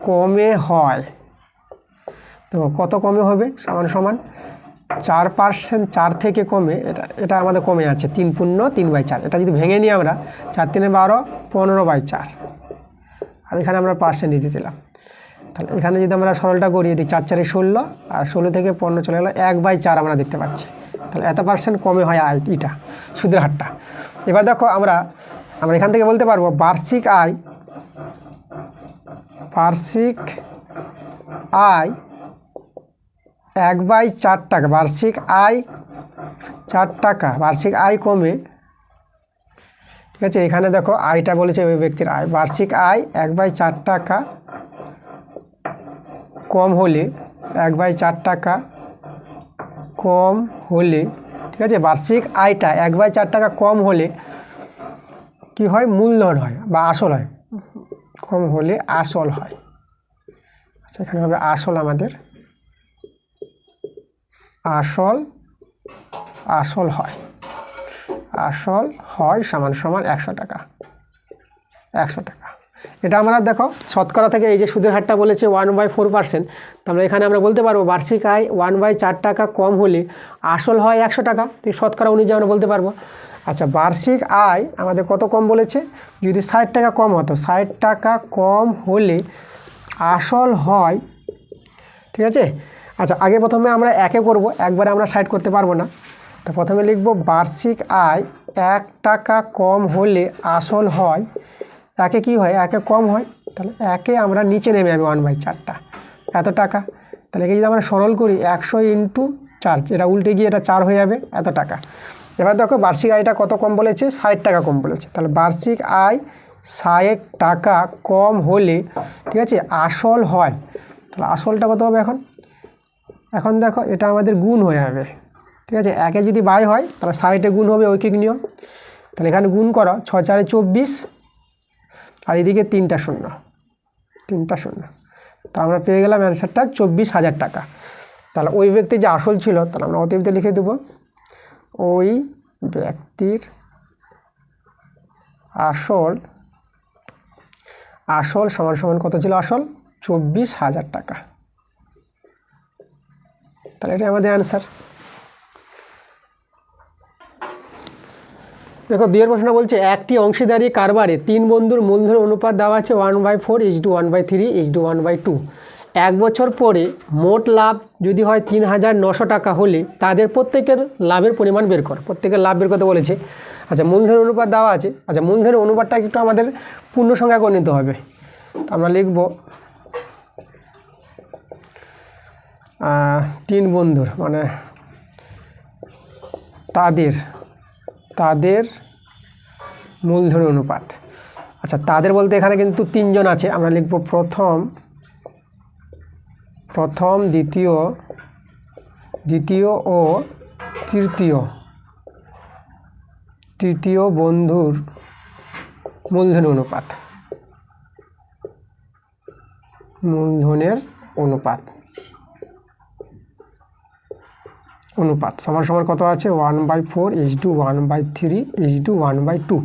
কমে হয়। দেখো কত কমে হবে, সমান সমান 4%, 4 থেকে কমে এটা আমাদের কমে আছে 3.3/4। এটা যদি ভেঙে নিই আমরা 4×3 = 12, 15/4, আর এখানে আমরা পার্সেন্ট দিতে দিলাম। তাহলে এখানে যদি আমরা সরলটা করি, এদিকে 4×4 = 16, আর 16 থেকে 15 চলে গেলো 1/4 আমরা দেখতে পাচ্ছি। তাহলে এত % কমে হয় এটা সুদের হারটা। এবার দেখো আমরা এখান থেকে বলতে পারবো বার্ষিক আয় 1/4 টাকা, বার্ষিক আয় 4 টাকা, বার্ষিক আয় কমে, ঠিক আছে। এখানে দেখো আয়টা বলেছে ওই ব্যক্তির আয়, বার্ষিক আয় 1/4 টাকা কম হলে, 1/4 টাকা কম হলে, ঠিক আছে, বার্ষিক আয়টা 1/4 টাকা কম হলে কি হয়? মূলধন হয় বা আসল হয়। কম হলে আসল হয়। আচ্ছা, এখানে হবে আসল, আমাদের আসল হয়, আসল হয় সমান সমান 100 টাকা। 100 টাকা এটা আমরা দেখো শতকরা থেকে এই যে সুদের হারটা বলেছে 1/4%, তাহলে এখানে আমরা বলতে পারবো বার্ষিক আয় 1/4 টাকা কম হলে আসল হয় 100 টাকা। তো শতকরা অনুযায়ী আমরা বলতে পারবো। আচ্ছা, বার্ষিক আয় আমাদের কত কম বলেছে? যদি 60 টাকা কম হতো, 60 টাকা কম হলে আসল হয়, ঠিক আছে। আচ্ছা, আগে প্রথমে আমরা একে করব, একবারে আমরা 60 করতে পারবো না। তো প্রথমে লিখব বার্ষিক আয় 1 টাকা কম হলে আসল হয়, একে কি হয়? একে কম হয়, তাহলে একে আমরা নিচে নেমে যাবে 1/4টা, এত টাকা। তাহলে একে যদি আমরা সরল করি 100 × 4, এটা উল্টে গিয়ে এটা 4 হয়ে যাবে, এত টাকা। এবার দেখো বার্ষিক আয়টা কত কম বলেছে? 60 টাকা কম বলেছে। তাহলে বার্ষিক আয় 60 টাকা কম হলে, ঠিক আছে, আসল হয়। তাহলে আসলটা কত হবে এখন দেখো এটা আমাদের গুণ হয়ে যাবে, ঠিক আছে। একে যদি বাই হয় তাহলে 60-এ গুণ হবে, ঐকিক নিয়ম। তাহলে এখানে গুণ করো, 6×4 = 24, আর এদিকে 3টা শূন্য। তা আমরা পেয়ে গেলাম অ্যান্সারটা 24,000 টাকা। তাহলে ওই ব্যক্তির যে আসল ছিল, তাহলে আমরা অতিরিক্ত লিখে দেবো ওই ব্যক্তির আসল সমান সমান কত ছিল? আসল 24,000 টাকা। তাহলে এটা আমাদের অ্যান্সার। দেখো 2 প্রশ্ন বলছে একটি অংশীদারি কারবারে 3 বন্ধুর মূলধন অনুপাত দেওয়া আছে 1/4:1/3:1/2। 1 বছর পরে মোট লাভ যদি হয় 3,900 টাকা হলে তাদের প্রত্যেকের লাভের পরিমাণ বের কর। প্রত্যেকের লাভ বের করতে বলেছে। আচ্ছা, মূলধন অনুপাত দেওয়া আছে। আচ্ছা, মূলধনের অনুপাতটা একটু আমাদের পূর্ণ সংখ্যা করে নিতে হবে। আমরা লিখব 3 বন্ধুর মানে তাদের মূলধন অনুপাত। আচ্ছা, তাদের বলতে এখানে কিন্তু 3 জন আছে। আমরা লিখব প্রথম, দ্বিতীয় ও তৃতীয় বন্ধুর মূলধন অনুপাত। মূলধনের অনুপাত সমান সমান কত আছে? 1/4:1/3:1/2।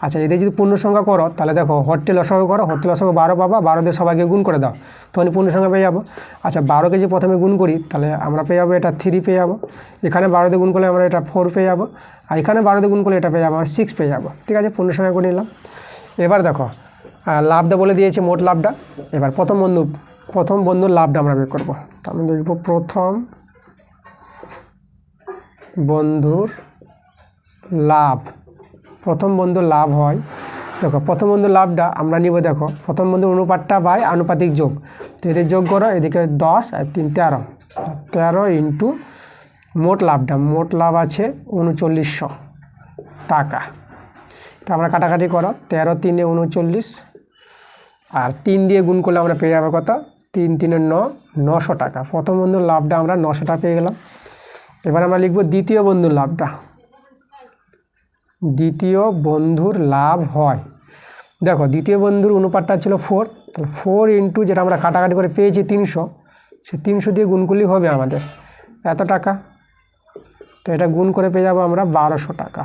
আচ্ছা, এদের যদি পূর্ণ সংখ্যা করো তাহলে দেখো হরটে লসাগু করো, হরটে লসাগু 12 পাবা, 12 দিয়ে সবাইকে গুণ করে দাও, তখন পূর্ণ সংখ্যা পেয়ে যাবো। আচ্ছা, 12কে যদি প্রথমে গুণ করি তাহলে আমরা পেয়ে যাবো এটা 3 পেয়ে যাবো, এখানে 12 দিয়ে গুণ করলে আমরা এটা 4 পেয়ে যাবো, আর এখানে 12 দিয়ে গুণ করলে এটা পেয়ে যাবো আমরা 6 পেয়ে যাবো, ঠিক আছে। পূর্ণ সংখ্যা করে নিলাম। এবার দেখো লাভটা বলে দিয়েছে, মোট লাভটা। এবার প্রথম বন্ধুর লাভটা আমরা বের করবো। তো আমরা দেখবো প্রথম বন্ধুর লাভ হয়। দেখো প্রথম বন্ধুর লাভটা আমরা নিব, দেখো প্রথম বন্ধুর অনুপাতটা বাই আনুপাতিক যোগ। তো এদের যোগ করো, এদিকে 10 আর 3 13 ইন্টু মোট মোট লাভ আছে 3900 টাকা। এটা আমরা কাটাকাটি করো, 13 × 3 = 39, আর 3 দিয়ে গুণ করলে আমরা পেয়ে যাবো কত? 3 3 9, 900 টাকা। প্রথম বন্ধুর লাভটা আমরা 900 টাকা পেয়ে গেলাম। এবার আমরা লিখব দ্বিতীয় বন্ধুর লাভটা। দ্বিতীয় বন্ধুর লাভ হয়, দেখো দ্বিতীয় বন্ধুর অনুপাতটা ছিল 4, তাহলে 4 ইন্টু যেটা আমরা কাটাকাটি করে পেয়েছি 300, সে 300 দিয়ে গুণ করলেই হবে আমাদের এত টাকা। তো এটা গুণ করে পেয়ে যাবো আমরা 1200 টাকা।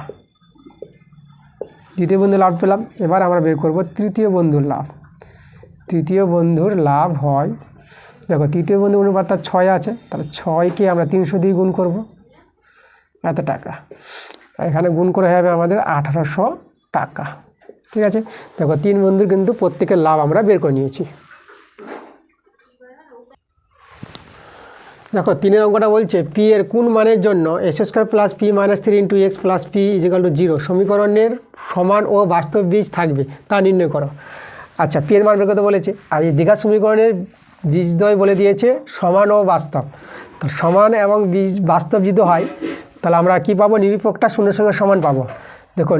দ্বিতীয় বন্ধুর লাভ পেলাম। এবার আমরা বের করব তৃতীয় বন্ধুর লাভ। তৃতীয় বন্ধুর লাভ হয়, দেখো তৃতীয় বন্ধুর অনুপাতটা 6 আছে, তাহলে 6কে আমরা 300 দিয়ে গুণ করব এত টাকা। এখানে গুণ করে হবে আমাদের 1800 টাকা। ঠিক আছে, দেখো 3 বন্ধুর কিন্তু প্রত্যেকের লাভ আমরা বের করে নিয়েছি। দেখো 3 অঙ্কটা বলছে পি এর কোন মানের জন্য s² plus p minus 3 into x plus p equal to 0 সমীকরণের সমান ও বাস্তব বীজ থাকবে তা নির্ণয় করো। আচ্ছা, পি এর মান বের করতে বলেছে, আর এই দ্বিঘাত সমীকরণের বীজদ্বয় বলে দিয়েছে সমান ও বাস্তব। তো সমান এবং বীজ বাস্তব যদি হয় তাহলে আমরা কি পাবো, নিরূপকটা শূন্যের সঙ্গে সমান পাবো। দেখো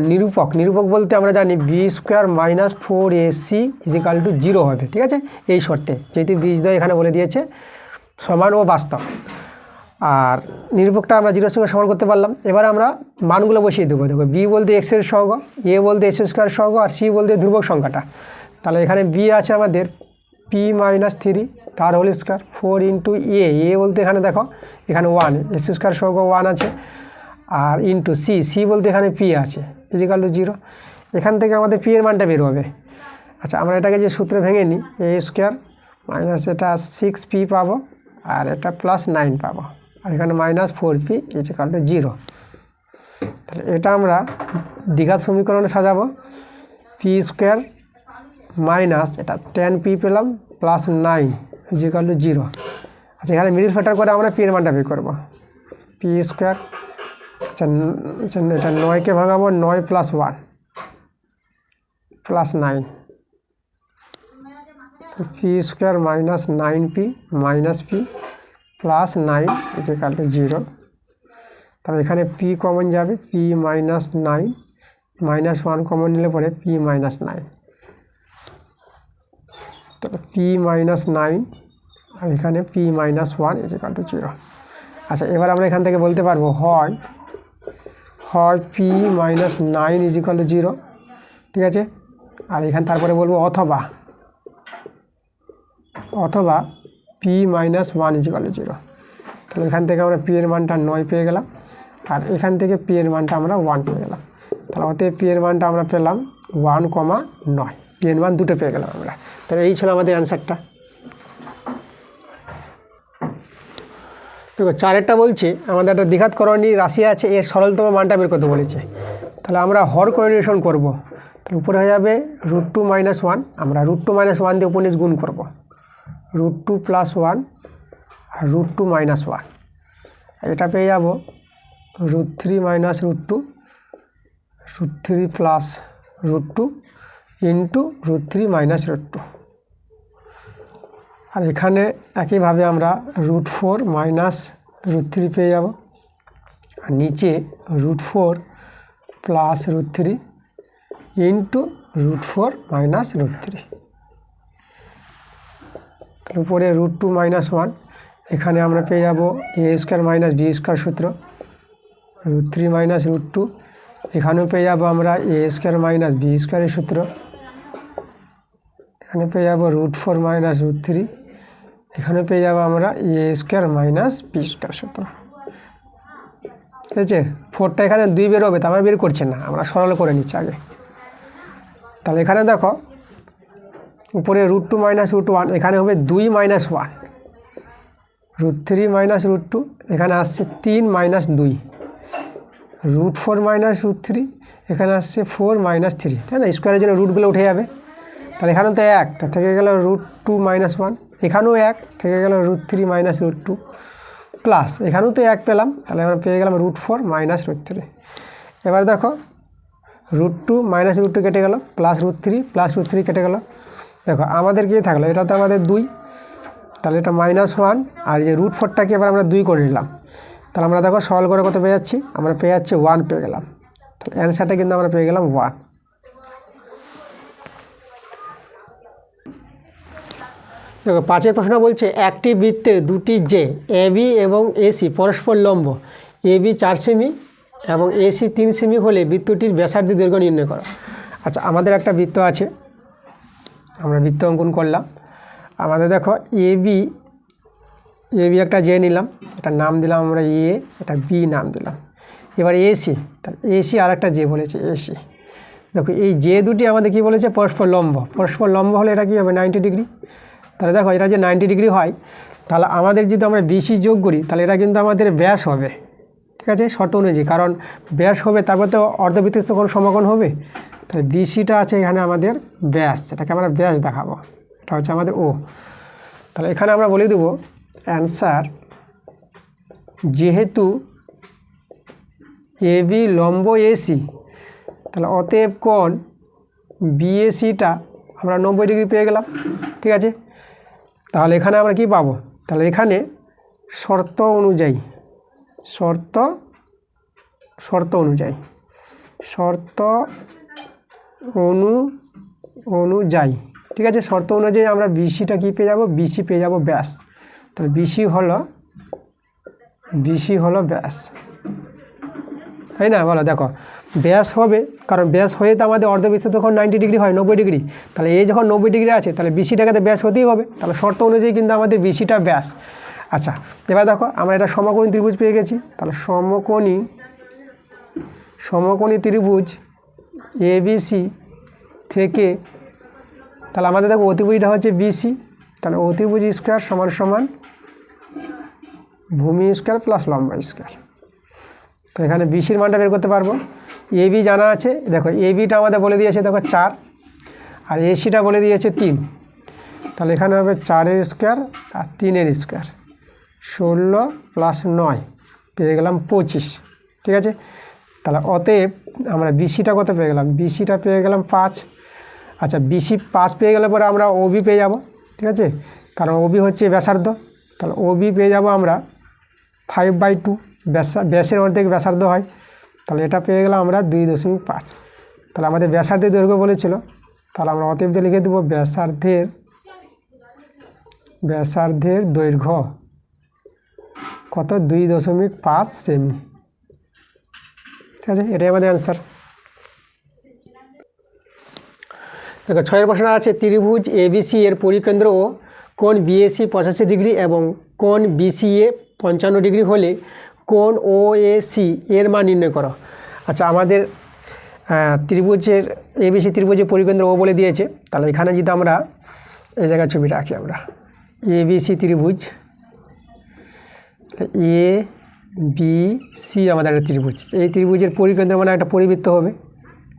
নিরূপক বলতে আমরা জানি b² minus 4ac is equal to 0 হবে। ঠিক আছে, এই শর্তে যেহেতু বীজদ্বয় এখানে বলে দিয়েছে সমান ও বাস্তব, আর নিরূপকটা আমরা 0-এর সঙ্গে সমান করতে পারলাম। এবার আমরা মানগুলো বসিয়ে দেবো। দেখো বি বলতে এক্সের সহগ, এ বলতে s² সহগ, আর সি বলতে ধ্রুবক সংখ্যাটা। তাহলে এখানে বি আছে আমাদের পি মাইনাস 3 তার হোল স্কোয়ার 4 ইন্টু এ বলতে এখানে দেখো এখানে 1 s² সহগ 1 আছে, আর ইন্টু সি বলতে এখানে পি আছে ইজিক্যাল টু 0। এখান থেকে আমাদের পি এর মানটা বের হবে। আচ্ছা, আমরা এটাকে যে সূত্রে ভেঙে নিই, a² মাইনাস এটা 6p পাবো, আর এটা প্লাস 9 পাবো, আর এখানে মাইনাস 4p ইজিক্যাল টু 0। তাহলে এটা আমরা দ্বিঘাত সমীকরণে সাজাবো। p² মাইনাস এটা 10p পেলাম প্লাস 9 ইজিক্যাল টু 0। আচ্ছা, এখানে মিডিল ফ্যাক্টর করে আমরা পি এর মানটা বের করবো। p², আচ্ছা এটা 9কে ভাঙাবো, 9 plus 1 plus 9, p² minus 9p minus p plus 9 equal to 0। তাহলে এখানে p কমন যাবে, p মাইনাস 9 মাইনাস 1 কমন নিলে পরে p মাইনাস 9, তাহলে p মাইনাস 9 আর এখানে p মাইনাস 1 ইজিক্যাল টু 0। আচ্ছা, এবার আমরা এখান থেকে বলতে পারবো হয় p মাইনাস 9 ইজিক্যাল টু 0। ঠিক আছে, আর এখানে তারপরে বলবো অথবা p মাইনাস 1 ইজিক্যাল টু 0। তাহলে এখান থেকে আমরা p এর মানটা 9 পেয়ে গেলাম, আর এখান থেকে p এর মানটা আমরা 1 পেয়ে গেলাম। তাহলে অতএব p এর মানটা আমরা পেলাম 1,9, p এর মান দুটো পেয়ে গেলাম আমরা। তাহলে এই ছিল আমাদের অ্যান্সারটা। দেখো 4-এরটা বলছে আমাদের একটা দ্বিঘাতকরণী রাশি আছে, এর সরলতম মানটা বের করতে বলেছে। তাহলে আমরা হর কোঅর্ডিনেশন করব। তাহলে উপরে হয়ে যাবে √2 মাইনাস 1, আমরা √2 মাইনাস 1 দিয়ে উপর নিচ গুণ করবো, √2 প্লাস 1 আর √2 মাইনাস 1। এটা পেয়ে যাব √3 মাইনাস √2, √3 প্লাস √2 ইন্টু √3 মাইনাস √2। আর এখানে একইভাবে আমরা √4 মাইনাস √3 পেয়ে যাব, আর নিচে √4 প্লাস √3 ইন্টু √4 মাইনাস √3। তার উপরে √2 মাইনাস 1, এখানে আমরা পেয়ে যাব a² মাইনাস b² সূত্র, √3 মাইনাস √2, এখানেও পেয়ে যাব আমরা a² মাইনাস b² এর সূত্র, এখানে পেয়ে যাব √4 মাইনাস √3, এখানে পেয়ে যাব আমরা a² মাইনাস b² সূত্র। ঠিক আছে, 4টা এখানে 2 বেরোবে, তা আমরা বের করছি না, আমরা সরল করে নিচ্ছি আগে। তাহলে এখানে দেখো উপরে √2 মাইনাস √1, এখানে হবে 2 মাইনাস 1, √3 মাইনাস √2, এখানে আসছে 3 মাইনাস 2, √4 মাইনাস √3, এখানে আসছে 4 মাইনাস 3, তাই না? স্কোয়ারের জন্য রুটগুলো উঠে যাবে। তাহলে এখানেও তো 1, তা থেকে গেল √2 মাইনাস 1, এখানেও 1 থেকে গেল √3 মাইনাস √2 প্লাস এখানেও তো 1 পেলাম, তাহলে আমরা পেয়ে গেলাম √4 মাইনাস √3। এবার দেখো √2 মাইনাস √2 কেটে গেল, প্লাস √3 কেটে গেল। দেখো আমাদের কি থাকলো, এটা তো আমাদের 2, তাহলে এটা -1, আর এই যে √4টাকে এবার আমরা 2 করে নিলাম। তাহলে আমরা দেখো সরল করে কত পেয়ে যাচ্ছি, আমরা পেয়ে যাচ্ছি 1 পেয়ে গেলাম। তাহলে অ্যান্সারটা কিন্তু আমরা পেয়ে গেলাম 1। দেখো 5 প্রশ্ন বলছে একটি বৃত্তের দুটি জে এবি এবং এসি পরস্পর লম্ব, এবি 4 সেমি এবং এসি 3 সেমি হলে বৃত্তটির ব্যাসার্ধ দৈর্ঘ্য নির্ণয় করো। আচ্ছা, আমাদের একটা বৃত্ত আছে, আমরা বৃত্ত অঙ্কন করলাম। আমাদের দেখো এবি একটা জে নিলাম, এটা নাম দিলাম আমরা এ, এটা বি নাম দিলাম। এবার এসি, তাহলে এসি আর একটা জে বলেছে এসি। দেখো এই জে দুটি আমাদের কি বলেছে, পরস্পর লম্ব। পরস্পর লম্ব হলে এটা কী হবে, 90 ডিগ্রি। তাহলে দেখো এটা যে 90 ডিগ্রি হয়, তাহলে আমাদের যদি আমরা বিসি যোগ করি তাহলে এটা কিন্তু আমাদের ব্যাস হবে, ঠিক আছে, শর্ত অনুযায়ী। কারণ ব্যাস হবে তারপর তো অর্ধবৃত্তের তো কোনো সমকোণ হবে। তাহলে বিসিটা আছে এখানে আমাদের ব্যাস, এটাকে আমরা ব্যাস দেখাবো, এটা হচ্ছে আমাদের ও। তাহলে এখানে আমরা বলে দেবো অ্যান্সার, যেহেতু এবি লম্ব এসি, তাহলে অতএব কোণ বিএসিটা আমরা 90 ডিগ্রি পেয়ে গেলাম, ঠিক আছে। তাহলে এখানে আমরা কি পাবো, তাহলে এখানে শর্ত অনুযায়ী, শর্ত অনুযায়ী ঠিক আছে, শর্ত অনুযায়ী আমরা বিসিটা কি পেয়ে যাব, বিসি পেয়ে যাব ব্যাস। তাহলে বিসি হলো ব্যাস, তাই না, বলো। দেখো ব্যাস হবে, কারণ ব্যাস হয়ে তো আমাদের অর্ধবৃত্ত তখন 90 ডিগ্রি হয়, 90 ডিগ্রি। তাহলে এই যখন 90 ডিগ্রি আছে তাহলে বিসিটাকে তো ব্যাস হতেই হবে, তাহলে শর্ত অনুযায়ী কিন্তু আমাদের বিসিটা ব্যাস। আচ্ছা, এবার দেখো আমরা এটা সমকোণী ত্রিভুজ পেয়ে গেছি। তাহলে সমকোণী ত্রিভুজ এবিসি থেকে, তাহলে আমাদের দেখো অতিভুজটা হচ্ছে বিসি, তাহলে অতিভুজ স্কোয়ার সমান ভূমি স্কোয়ার প্লাস লম্বা স্কোয়ার। তো এখানে বিসির মানটা বের করতে পারবো। এবি জানা আছে, দেখো এবিটা আমাদের বলে দিয়েছে দেখো 4, আর এসিটা বলে দিয়েছে 3। তাহলে এখানে হবে 4-এর স্কোয়ার আর 3-এর স্কোয়ার, 16 প্লাস 9 পেয়ে গেলাম 25, ঠিক আছে। তাহলে অতএব আমরা বিসিটা কত পেয়ে গেলাম, বিসিটা পেয়ে গেলাম 5। আচ্ছা, বিসি 5 পেয়ে গেলে পরে আমরা ওবি পেয়ে যাব, ঠিক আছে, কারণ ওবি হচ্ছে ব্যাসার্ধ। তাহলে ওবি পেয়ে যাব আমরা 5/2, ব্যাসের অর্ধেক ব্যাসার্ধ হয়। তাহলে এটা পেয়ে গেলাম আমরা 2.5। তাহলে আমাদের ব্যাসার্ধের দৈর্ঘ্য বলেছিল, তাহলে আমরা অতএব দিয়ে লিখে দেবো ব্যাসার্ধের দৈর্ঘ্য কত, 2.5 সেমি, ঠিক আছে, এটাই আমাদের অ্যান্সার। দেখো 6 প্রশ্ন আছে, ত্রিভুজ এবিসি এর পরিকেন্দ্র ও কোণ বিএসি 85 ডিগ্রি এবং কোণ বিসিএ 55 ডিগ্রি হলে কোণ ওএসি এর মান নির্ণয় করো। আচ্ছা, আমাদের ত্রিভুজের এবিসি ত্রিভুজের পরিকেন্দ্র ও বলে দিয়েছে। তাহলে এখানে যদি আমরা এই জায়গায় ছবি রাখি, আমরা এবিসি ত্রিভুজ, এ বি সি আমাদের একটা ত্রিভুজ, এই ত্রিভুজের পরিকেন্দ্র মানে একটা পরিবৃত্ত হবে।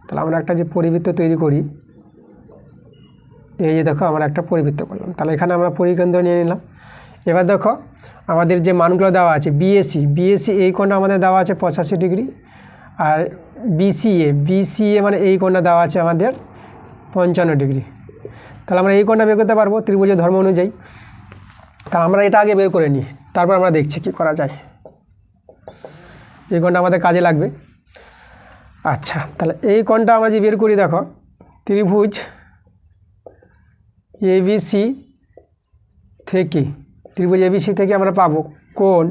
তাহলে আমরা একটা যে পরিবৃত্ত তৈরি করি, এই যে দেখো আমরা একটা পরিবৃত্ত করলাম, তাহলে এখানে আমরা পরিকেন্দ্র নিয়ে নিলাম। এবার দেখো আমাদের যে মানগুলো দেওয়া আছে, বিএসি এই কোণটা আমাদের দেওয়া আছে 85 ডিগ্রি, আর বিসিএ মানে এই কোণটা দেওয়া আছে আমাদের 55 ডিগ্রি। তাহলে আমরা এই কোণটা বের করতে পারবো ত্রিভুজের ধর্ম অনুযায়ী। তাহলে আমরা এটা আগে বের করে নিই, তারপর আমরা দেখছি কি করা যায়। এই কোণটা আমাদের কাজে লাগবে। আচ্ছা, তাহলে এই কোণটা আমরা যে বের করি, দেখো ত্রিভুজ এবিসি থেকে আমরা পাবো কোণ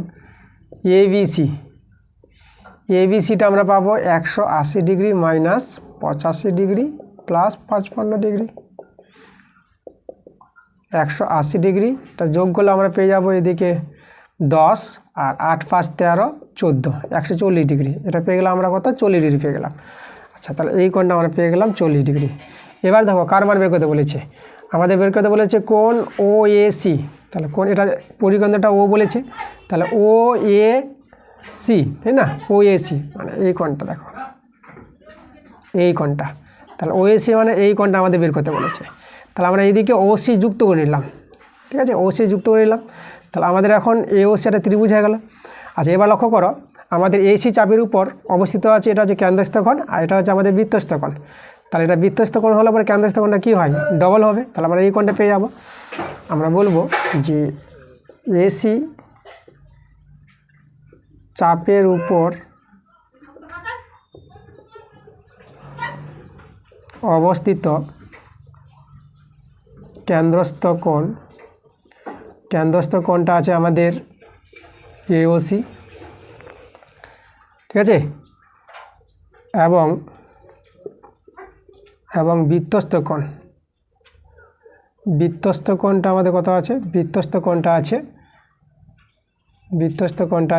এবিসিটা আমরা পাবো 180 degree minus 85 degree plus 55 degree. 180 ডিগ্রিটা যোগ করলে আমরা পেয়ে যাবো এদিকে 10 আর 8 5 13 14, 140 ডিগ্রি। এটা পেয়ে গেলাম আমরা কত, 40 ডিগ্রি পেয়ে গেলাম। আচ্ছা, তাহলে এই কোণটা আমরা পেয়ে গেলাম 40 ডিগ্রি। এবার দেখো কার মান বের করতে বলেছে, আমাদের বের করতে বলেছে কোণ ওএসি। তাহলে কোণ, এটা পরিকেন্দ্রটা ও বলেছে, তাহলে ওএসি, তাই না, ওএসি মানে এই কোণটা, দেখো এই কোণটা। তাহলে ওএসি মানে এই কোণটা আমাদের বের করতে বলেছে। তাহলে আমরা এইদিকে ওসি যুক্ত করে নিলাম, ঠিক আছে, ওসি যুক্ত করে নিলাম। তাহলে আমাদের এখন এওসি একটা ত্রিভুজ হয়ে গেল। আচ্ছা, এবার লক্ষ্য করো আমাদের এসি চাপের উপর অবস্থিত আছে, এটা হচ্ছে কেন্দ্রস্থ কোণ আর এটা হচ্ছে আমাদের বৃত্তস্থ কোণ। তাহলে এটা বৃত্তস্থ কোণ হলে পরে কেন্দ্রস্থ কোণটা কী হয়, ডবল হবে। তাহলে আমরা এই কোণটা পেয়ে যাব। আমরা বলবো যে এসি চাপের উপর অবস্থিত কেন্দ্রস্থ কোণ কেন্দ্রস্থ কোণটা আছে আমাদের এওসি, ঠিক আছে, এবং এবং বৃত্তস্থ কোণটা আমাদের কত আছে? বৃত্তস্থ কোণটা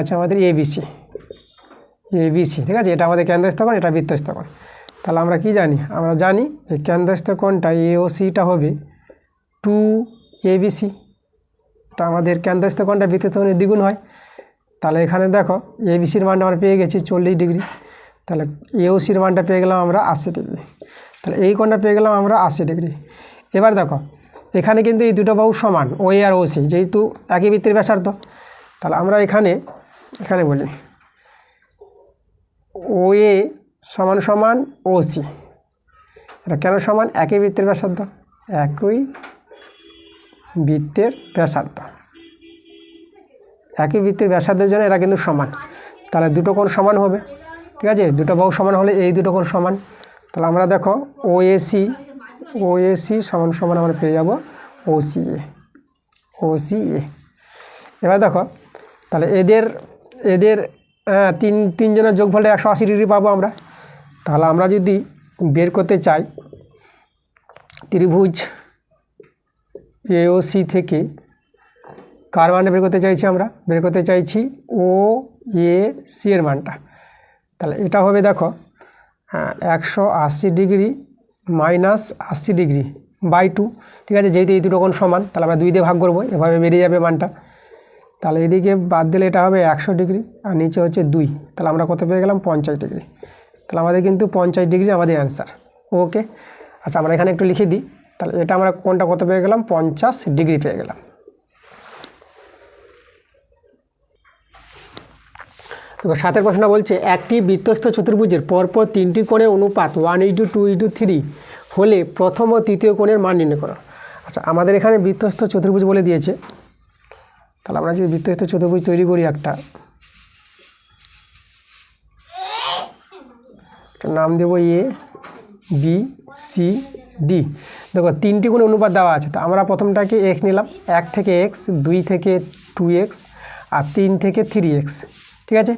আছে আমাদের এবিসি, ঠিক আছে। এটা আমাদের কেন্দ্রস্থ কোণ, এটা বৃত্তস্থ কোণ। তাহলে আমরা কি জানি? আমরা জানি যে কেন্দ্রস্থ কোণটা এওসিটা হবে 2ABC। এটা আমাদের কেন্দ্রস্থ কোণটা বৃত্তস্থ কোণের দ্বিগুণ হয়। তাহলে এখানে দেখো এবিসির মানটা আমরা পেয়ে গেছি 40 ডিগ্রি, তাহলে এওসির মানটা পেয়ে গেলাম আমরা 80 ডিগ্রি। তাহলে এই কোণটা পেয়ে গেলাম আমরা 80 ডিগ্রি। এবার দেখো এখানে কিন্তু এই দুটো বাহু সমান, ওএ আর ওসি, যেহেতু একই বৃত্তের ব্যাসার্ধ। তাহলে আমরা এখানে বলি ওএ সমান সমান ওসি। এটা কেন সমান? একই বৃত্তের ব্যাসার্ধ, একই বৃত্তের ব্যাসার্ধ, একই বৃত্তের ব্যাসার্ধের জন্য এরা কিন্তু সমান। তাহলে দুটো কোণ সমান হবে, ঠিক আছে। দুটো বাহু সমান হলে এই দুটো কোণ সমান। তাহলে আমরা দেখো ওএসি সমান সমান আমরা পেয়ে যাব ওসিএ। এবার দেখো তাহলে এদের তিনজনের যোগফলটা 180 ডিগ্রি পাবো আমরা। তাহলে আমরা যদি বের করতে চাই ত্রিভুজ এওসি থেকে কার মানটা বের করতে চাইছি? আমরা বের করতে চাইছি ওএসি এর মানটা। তাহলে এটা হবে দেখো 180 ডিগ্রি মাইনাস 80 ডিগ্রি বাই 2, ঠিক আছে। যেহেতু এই দুটো কোণ সমান, তাহলে আমরা 2 দিয়ে ভাগ করবো, এভাবে বেরিয়ে যাবে মানটা। তাহলে এদিকে বাদ দিলে এটা হবে 100 ডিগ্রি আর নিচে হচ্ছে 2, তাহলে আমরা কত পেয়ে গেলাম? 50 ডিগ্রি। তাহলে আমাদের কিন্তু 50 ডিগ্রি আমাদের অ্যান্সার। ওকে, আচ্ছা আমরা এখানে একটু লিখে দিই। তাহলে এটা আমরা কোণটা কত পেয়ে গেলাম? 50 ডিগ্রি পেয়ে গেলাম। দেখো 7 প্রশ্ন বলছে একটি বৃত্তস্থ চতুর্ভুজের পরপর 3টি কোণের অনুপাত 1:2:3 হলে প্রথম ও তৃতীয় কোণের মান নির্ণয় করো। আচ্ছা আমাদের এখানে বৃত্তস্থ চতুর্ভুজ বলে দিয়েছে। তাহলে আমরা যদি বৃত্তস্থ চতুর্ভুজ তৈরি করি, একটা নাম দেবো এ বি সি ডি। দেখো 3টি কোণের অনুপাত দেওয়া আছে। তো আমরা প্রথমটাকে এক্স নিলাম, 1 থেকে এক্স, 2 থেকে 2x আর 3 থেকে 3x, ঠিক আছে।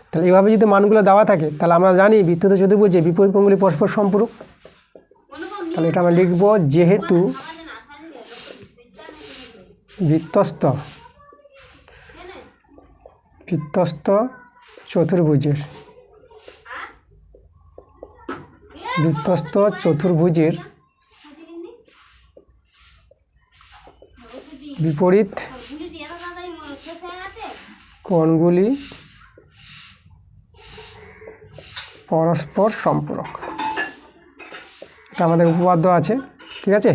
তাহলে এইভাবে যদি মানগুলো দেওয়া থাকে তাহলে আমরা জানি বৃত্তস্থ চতুর্ভুজে বিপরীত কোণগুলি পরস্পর সম্পূরক। তাহলে এটা আমরা লিখব যেহেতু বৃত্তস্থ চতুর্ভুজের বিপরীত কোণগুলি পরস্পর সম্পূরক। এটা আমাদের উপপাদ্য আছে, ঠিক আছে।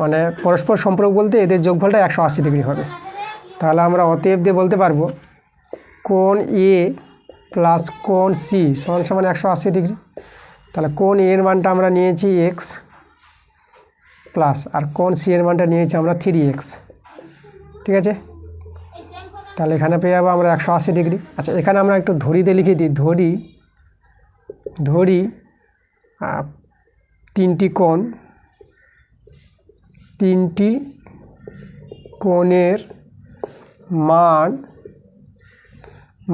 মানে পরস্পর সম্পূরক বলতে এদের যোগফলটা 180 ডিগ্রি হবে। তাহলে আমরা অতএব দিয়ে বলতে পারবো কোণ এ প্লাস কোণ সি সমান সমান 180 ডিগ্রি। তাহলে কোণ এ এর মানটা আমরা নিয়েছি এক্স প্লাস, আর কোণ সি এর মানটা নিয়েছি আমরা 3x, ঠিক আছে। তাহলে এখানে পেয়ে যাবো আমরা 180 ডিগ্রি। আচ্ছা এখানে আমরা একটু ধরিতে লিখে দিই, ধরি 3টি কোণের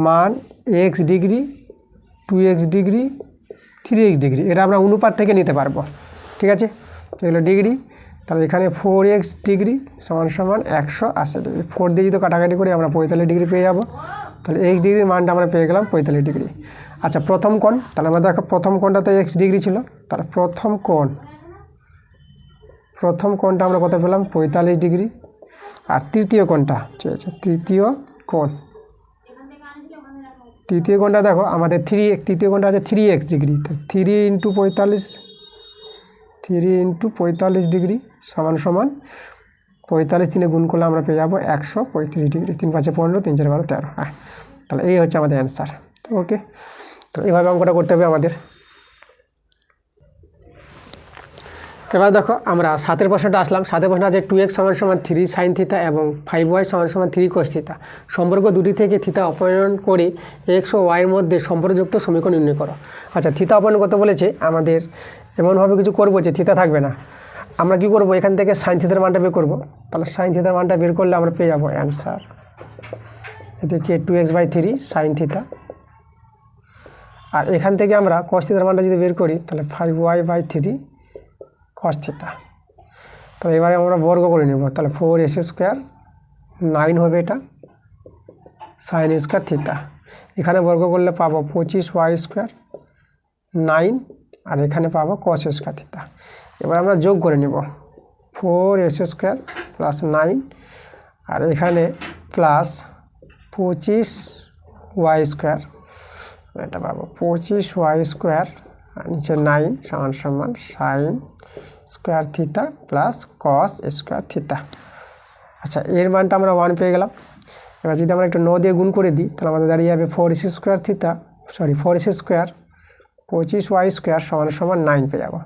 মান x degree, 2x degree, 3x degree. এটা আমরা অনুপাত থেকে নিতে পারবো, ঠিক আছে। এগুলো ডিগ্রি। তাহলে এখানে 4x ডিগ্রি সমান সমান 180 ডিগ্রি। 4 দিয়ে যদি কাটাকাটি করি আমরা 45 ডিগ্রি পেয়ে যাব। তাহলে x ডিগ্রির মানটা আমরা পেয়ে গেলাম 45 ডিগ্রি। আচ্ছা প্রথম কোণ, তাহলে আমরা দেখো প্রথম কোণটা তো x ডিগ্রি ছিল। তাহলে প্রথম কোণটা আমরা কত পেলাম? 45 ডিগ্রি। আর তৃতীয় কোণটা, ঠিক আছে, তৃতীয় কোণটা দেখো আমাদের তৃতীয় কোণটা আছে 3x ডিগ্রি। 3 × 45 ডিগ্রি সমান 45 3 গুণ করলে আমরা পেয়ে যাবো 135 ডিগ্রি। 3 5 15, 3 4 12 13। হ্যাঁ, তাহলে এই হচ্ছে আমাদের অ্যান্সার। ওকে, তো এইভাবে অঙ্কটা করতে হবে আমাদের। এবার দেখো আমরা 7 প্রশ্নটা আসলাম। 7 প্রশ্ন আছে 2x সমান সমান 3 sin θ এবং 5y সমান সমান 3 cos θ। সম্পর্ক দুটি থেকে থিতা অপসারণ করে x ও y এর মধ্যে সম্পর্কযুক্ত সমীকরণ নির্ণয় করো। আচ্ছা থিতা অপসারণ করতে বলেছে আমাদের, এমনভাবে কিছু করবো যে থিতা থাকবে না। আমরা কি করব, এখান থেকে সাইন থিটার মানটা বের করব। তাহলে সাইন থিটার মানটা বের করলে আমরা পেয়ে যাবো অ্যান্সার এদিকে 2x/3 সাইন থিটা। আর এখান থেকে আমরা কস থিটার মানটা যদি বের করি তাহলে 5y/3 কস থিটা। তাহলে এবারে আমরা বর্গ করে নেব, তাহলে 4s², 9 হবে এটা সাইন স্কোয়ার থিটা। এখানে বর্গ করলে পাবো 25y², 9, আর এখানে পাবো কস স্কোয়ার থিটা। এবার আমরা যোগ করে নেব 4s² + 9, আর এখানে প্লাস 25y², এটা পাবো 25y² আর নিচে 9 সমান sign square theta plus cos square theta. আচ্ছা, এর মানটা আমরা 1 পেয়ে গেলাম। এবার যদি আমরা একটু 9 দিয়ে গুণ করে দিই তাহলে আমাদের দাঁড়িয়ে যাবে 4s² থিটা, 4s², 25y² সমান 9 পেয়ে যাবো।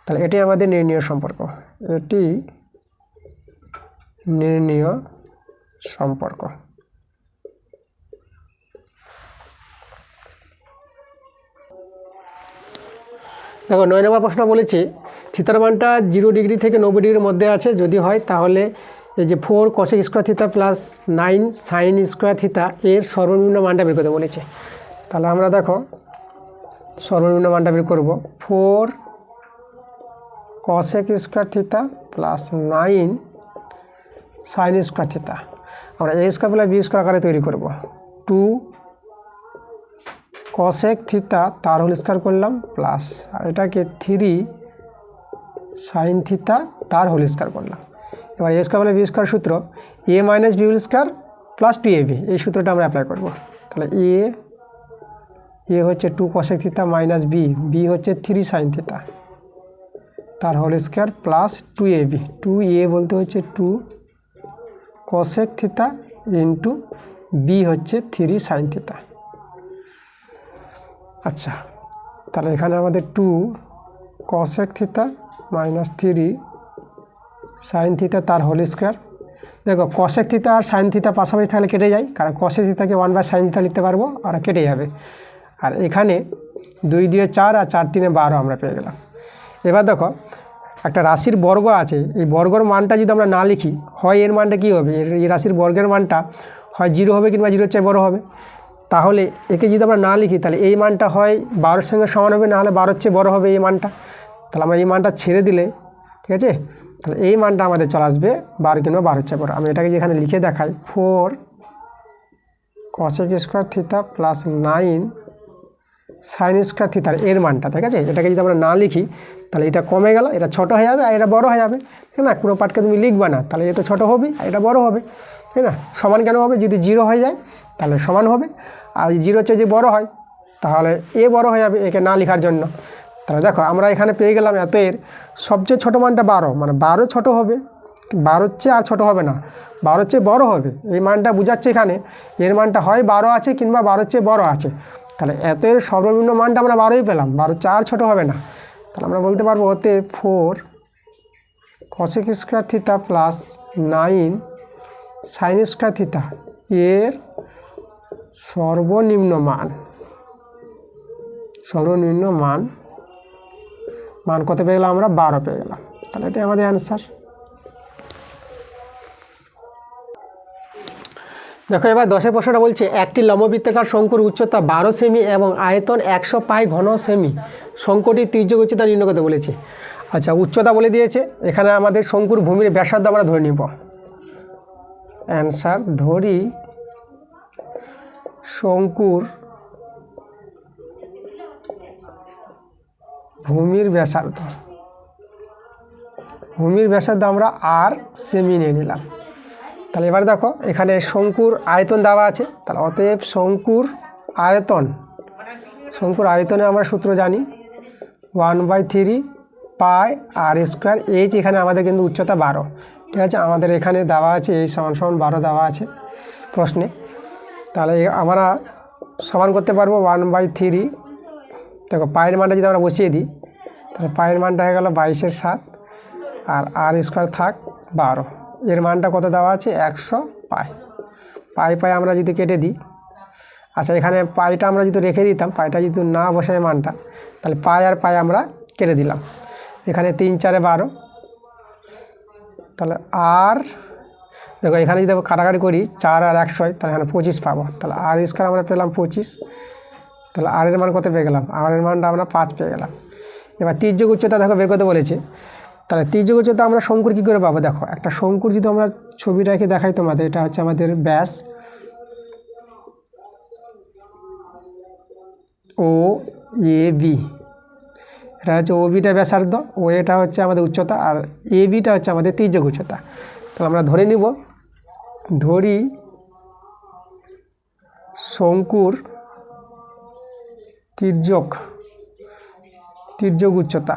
তাহলে এটাই আমাদের নির্ণয় সম্পর্ক, এটি নির্ণয় সম্পর্ক। দেখো 9 নম্বর প্রশ্ন বলেছে থিটার মানটা 0 ডিগ্রি থেকে 90 ডিগ্রির মধ্যে আছে, যদি হয় তাহলে এই যে 4 cosec square theta plus 9 sine square theta এর সর্বনিম্ন মানটা বের করতে বলেছে। তাহলে আমরা দেখো সর্বনিম্ন মানটা বের করব 4 cosec square theta plus 9 sine square theta. আমরা a² + b² আকারে তৈরি করব। 2 cosec থিটা তার হোল স্কোয়ার করলাম প্লাস, আর এটাকে 3 সাইন থিটা তার হোল স্কোয়ার করলাম। এবার a² + b² সূত্র a - b whole square plus 2ab, এই সূত্রটা আমরা অ্যাপ্লাই করব। তাহলে a হচ্ছে 2 cosec থিটা মাইনাস b হচ্ছে 3 সাইন থিটা তার whole square plus 2ab। 2a বলতে হচ্ছে 2 cosec থিটা ইন্টু b হচ্ছে 3 সাইন থিটা। আচ্ছা, তাহলে এখানে আমাদের 2 cosec theta minus 3 sine theta তার হোল স্কোয়ার। দেখো cosec থিটা আর সাইন থিটা পাশাপাশি থাকলে কেটে যায়, কারণ cosec থিটাকে 1/sin থিটা লিখতে পারবো, আর কেটে যাবে। আর এখানে 2 দিয়ে 4 আর 4 3 12 আমরা পেয়ে গেলাম। এবার দেখো একটা রাশির বর্গ আছে, এই বর্গের মানটা যদি আমরা না লিখি, হয় এর মানটা কী হবে, এই রাশির বর্গের মানটা হয় 0 হবে কিংবা 0-এর চেয়ে বড় হবে। তাহলে একে যদি আমরা না লিখি তাহলে এই মানটা হয় 12-এর সঙ্গে সমান হবে, না হলে 12-এর চেয়ে বড় হবে এই মানটা। তাহলে আমরা এই মানটা ছেড়ে দিলে, ঠিক আছে, তাহলে এই মানটা আমাদের চলে আসবে 12 কিংবা 12-এর চেয়ে বড়। আমি এটাকে যেখানে লিখে দেখাই 4 cosec square theta plus 9 sine square থিটার এর মানটা, ঠিক আছে। এটাকে যদি আমরা না লিখি তাহলে এটা কমে গেল, এটা ছোট হয়ে যাবে আর এটা বড় হয়ে যাবে, ঠিক না। কোনো পার্টকে তুমি লিখবে না, তাহলে এটা ছোট হবে আর এটা বড় হবে, ঠিক না। সমান কেন হবে, যদি 0 হয়ে যায় তাহলে সমান হবে, আর 0 চেয়ে যে বড় হয় তাহলে এ বড় হয়ে যাবে একে না লেখার জন্য। তাহলে দেখো আমরা এখানে পেয়ে গেলাম এত এর সবচেয়ে ছোটো মানটা 12, মানে 12 ছোট হবে, 12-এর চেয়ে আর ছোটো হবে না, 12-এর চেয়ে বড় হবে, এই মানটা বোঝাচ্ছে এখানে এর মানটা হয় 12 আছে কিংবা 12-এর চেয়ে বড় আছে। তাহলে এত এর সর্বনিম্ন মানটা আমরা 12ই পেলাম, 12 চেয়ে আর ছোটো হবে না। তাহলে আমরা বলতে পারবো ওতে 4 cosec square theta plus 9 sine square theta এর সর্বনিম্ন মান কত পেয়ে গেলাম আমরা, 12 পেয়ে গেলাম। তাহলে এটাই আমাদের অ্যান্সার। দেখো এবার 10-এর প্রশ্নটা বলছে একটি লম্ববৃত্তাকার শঙ্কুর উচ্চতা 12 সেমি এবং আয়তন 100 পাই ঘন সেমি, শঙ্কুটির তির্যক উচ্চতা নির্ণয় করতে বলেছে। আচ্ছা, উচ্চতা বলে দিয়েছে, এখানে আমাদের শঙ্কুর ভূমির ব্যাসার্ধ আমরা ধরে নিব। অ্যান্সার ধরি শঙ্কুর ভূমির ব্যাসার্ধ আমরা আর সেমি নিয়ে নিলাম। তাহলে এবার দেখো এখানে শঙ্কুর আয়তন দেওয়া আছে, তাহলে অতএব শঙ্কুর আয়তনে আমরা সূত্র জানি 1/3 পাই আর স্কোয়ার এইচ। এখানে আমাদের কিন্তু উচ্চতা 12, ঠিক আছে, আমাদের এখানে দেওয়া আছে এই সমান 12 দেওয়া আছে প্রশ্নে। তাহলে আমরা সমান করতে পারবো 1/3, দেখো পায়ের মানটা যদি আমরা বসিয়ে দিই তাহলে পায়ের মানটা হয়ে গেল 22-এর 7 আর আর স্কোয়ার থাক 12, এর মানটা কত দেওয়া আছে 100 পাই আমরা যদি কেটে দিই। আচ্ছা, এখানে পাইটা আমরা যদি রেখে দিতাম, পাইটা যদি না বসায় মানটা, তাহলে পাই আর পাই আমরা কেটে দিলাম। এখানে 3 4 12, তাহলে আর দেখো এখানে যদি কাটাকাটি করি 4 আর 100 হয়, তাহলে এখানে 25 পাবো। তাহলে আর স্কোয়ার আমরা পেলাম 25। তাহলে আর এর মান কত পেয়ে গেলাম? আর এর মানটা আমরা 5 পেয়ে গেলাম। এবার তির্যক উচ্চতা দেখো বের করতে বলেছে। তাহলে তির্যক উচ্চতা আমরা শঙ্কুর কী করে পাবো? দেখো একটা শঙ্কুর যদি আমরা ছবিটাকে দেখাই তোমাদের, এটা হচ্ছে আমাদের ব্যাস ও এ বি, এটা হচ্ছে ও বিটা ব্যাসার্ধ, ও এটা হচ্ছে আমাদের উচ্চতা, আর এ বিটা হচ্ছে আমাদের তির্যক উচ্চতা। তাহলে আমরা ধরে নিব, ধরি শঙ্কুর তির্যক উচ্চতা,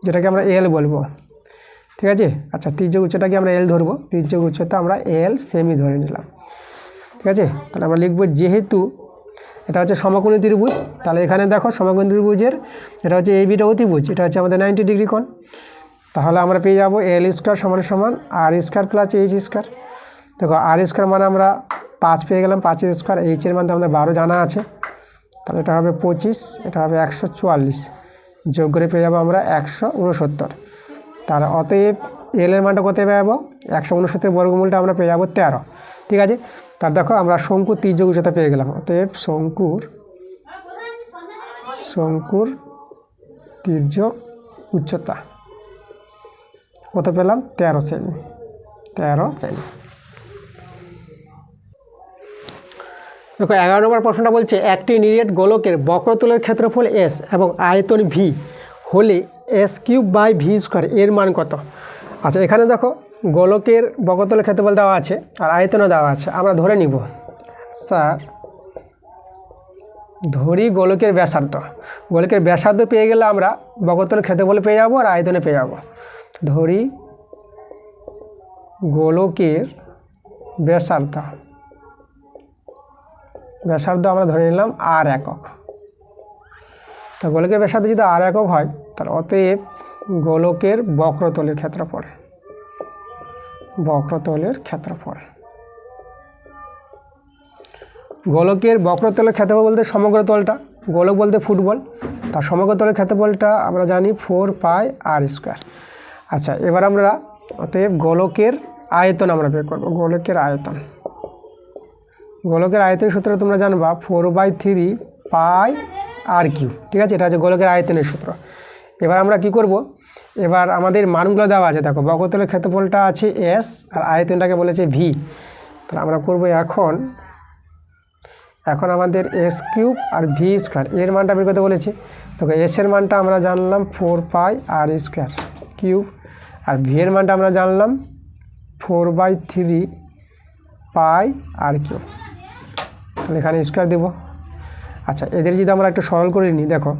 যেটাকে আমরা এল বলবো, ঠিক আছে। আচ্ছা, তির্যক উচ্চতাকে আমরা এল ধরবো, তির্যক উচ্চতা আমরা এল সেমি ধরে নিলাম, ঠিক আছে। তাহলে আমরা লিখব যেহেতু এটা হচ্ছে সমকোণী ত্রিভুজ, তাহলে এখানে দেখো সমকোণী ত্রিভুজের এটা হচ্ছে এই বিটা অতিভুজ, এটা হচ্ছে আমাদের 90 ডিগ্রি কোণ। তাহলে আমরা পেয়ে যাবো এল স্কোয়ার সমান সমান আর স্কোয়ার প্লাস এইচ স্কোয়ার। দেখো আর স্কোয়ার মানে আমরা 5 পেয়ে গেলাম, 5 স্কোয়ার, এইচের মান তো আমাদের 12 জানা আছে, তাহলে এটা হবে 25, এটা হবে 144, যোগ করে পেয়ে যাবো আমরা 169। তাহলে অতএব এল এর মানটা কত পেয়ে যাবো? 169 বর্গমূলটা আমরা পেয়ে যাবো 13, ঠিক আছে। তার দেখো আমরা শঙ্কুর তির্যক উচ্চতা পেয়ে গেলাম। অতএব শঙ্কুর তির্যক উচ্চতা কত পেলাম? 13 সেমি। দেখো 11 নম্বর প্রশ্নটা বলছে একটি নিরেট গোলকের বক্রতলের ক্ষেত্রফল এস এবং আয়তন ভি হলে S cube by V square এর মান কত? আচ্ছা, এখানে দেখো গোলকের বক্রতলের ক্ষেত্রফল দেওয়া আছে আর আয়তনও দেওয়া আছে। আমরা ধরে নিব, স্যার ধরি গোলকের ব্যাসার্ধ পেয়ে গেলে আমরা বক্রতলের ক্ষেত্রফল পেয়ে যাবো আর আয়তনে পেয়ে যাবো। ধরি গোলকের ব্যাসার্ধ আমরা ধরে নিলাম আর একক। তো গোলকের ব্যাসার্ধ যদি আর একক হয়, তাহলে অতএব গোলকের বক্রতলের ক্ষেত্রফল গোলকের বক্রতলের ক্ষেত্রফল বলতে সমগ্র তলটা, গোলক বলতে ফুটবল, তার সমগ্র তলের ক্ষেত্রফলটা আমরা জানি 4 পাই আর স্কোয়ার। আচ্ছা, এবার আমরা অতএব গোলকের আয়তন আমরা বের করবো। গোলকের আয়তনের সূত্র তোমরা জানবা 4/3 পাই আর কিউ, ঠিক আছে। এটা হচ্ছে গোলকের আয়তনের সূত্র। এবার আমরা কি করব? এবার আমাদের মানগুলো দেওয়া আছে, দেখো বক্রতলের ক্ষেত্রফলটা আছে এস আর আয়তনটাকে বলেছে ভি। তাহলে আমরা করব এখন আমাদের এস কিউব আর ভি স্কোয়ার এর মানটা বের করতে বলেছে। দেখো এস এর মানটা আমরা জানলাম 4 পাই আর স্কোয়ার কিউব, আর ভি এর মানটা আমরা জানলাম 4/3 পাই আর কিউব। তাহলে এখানে স্কোয়ার দেবো। আচ্ছা, এদের যদি আমরা একটু সরল করে নিই, দেখো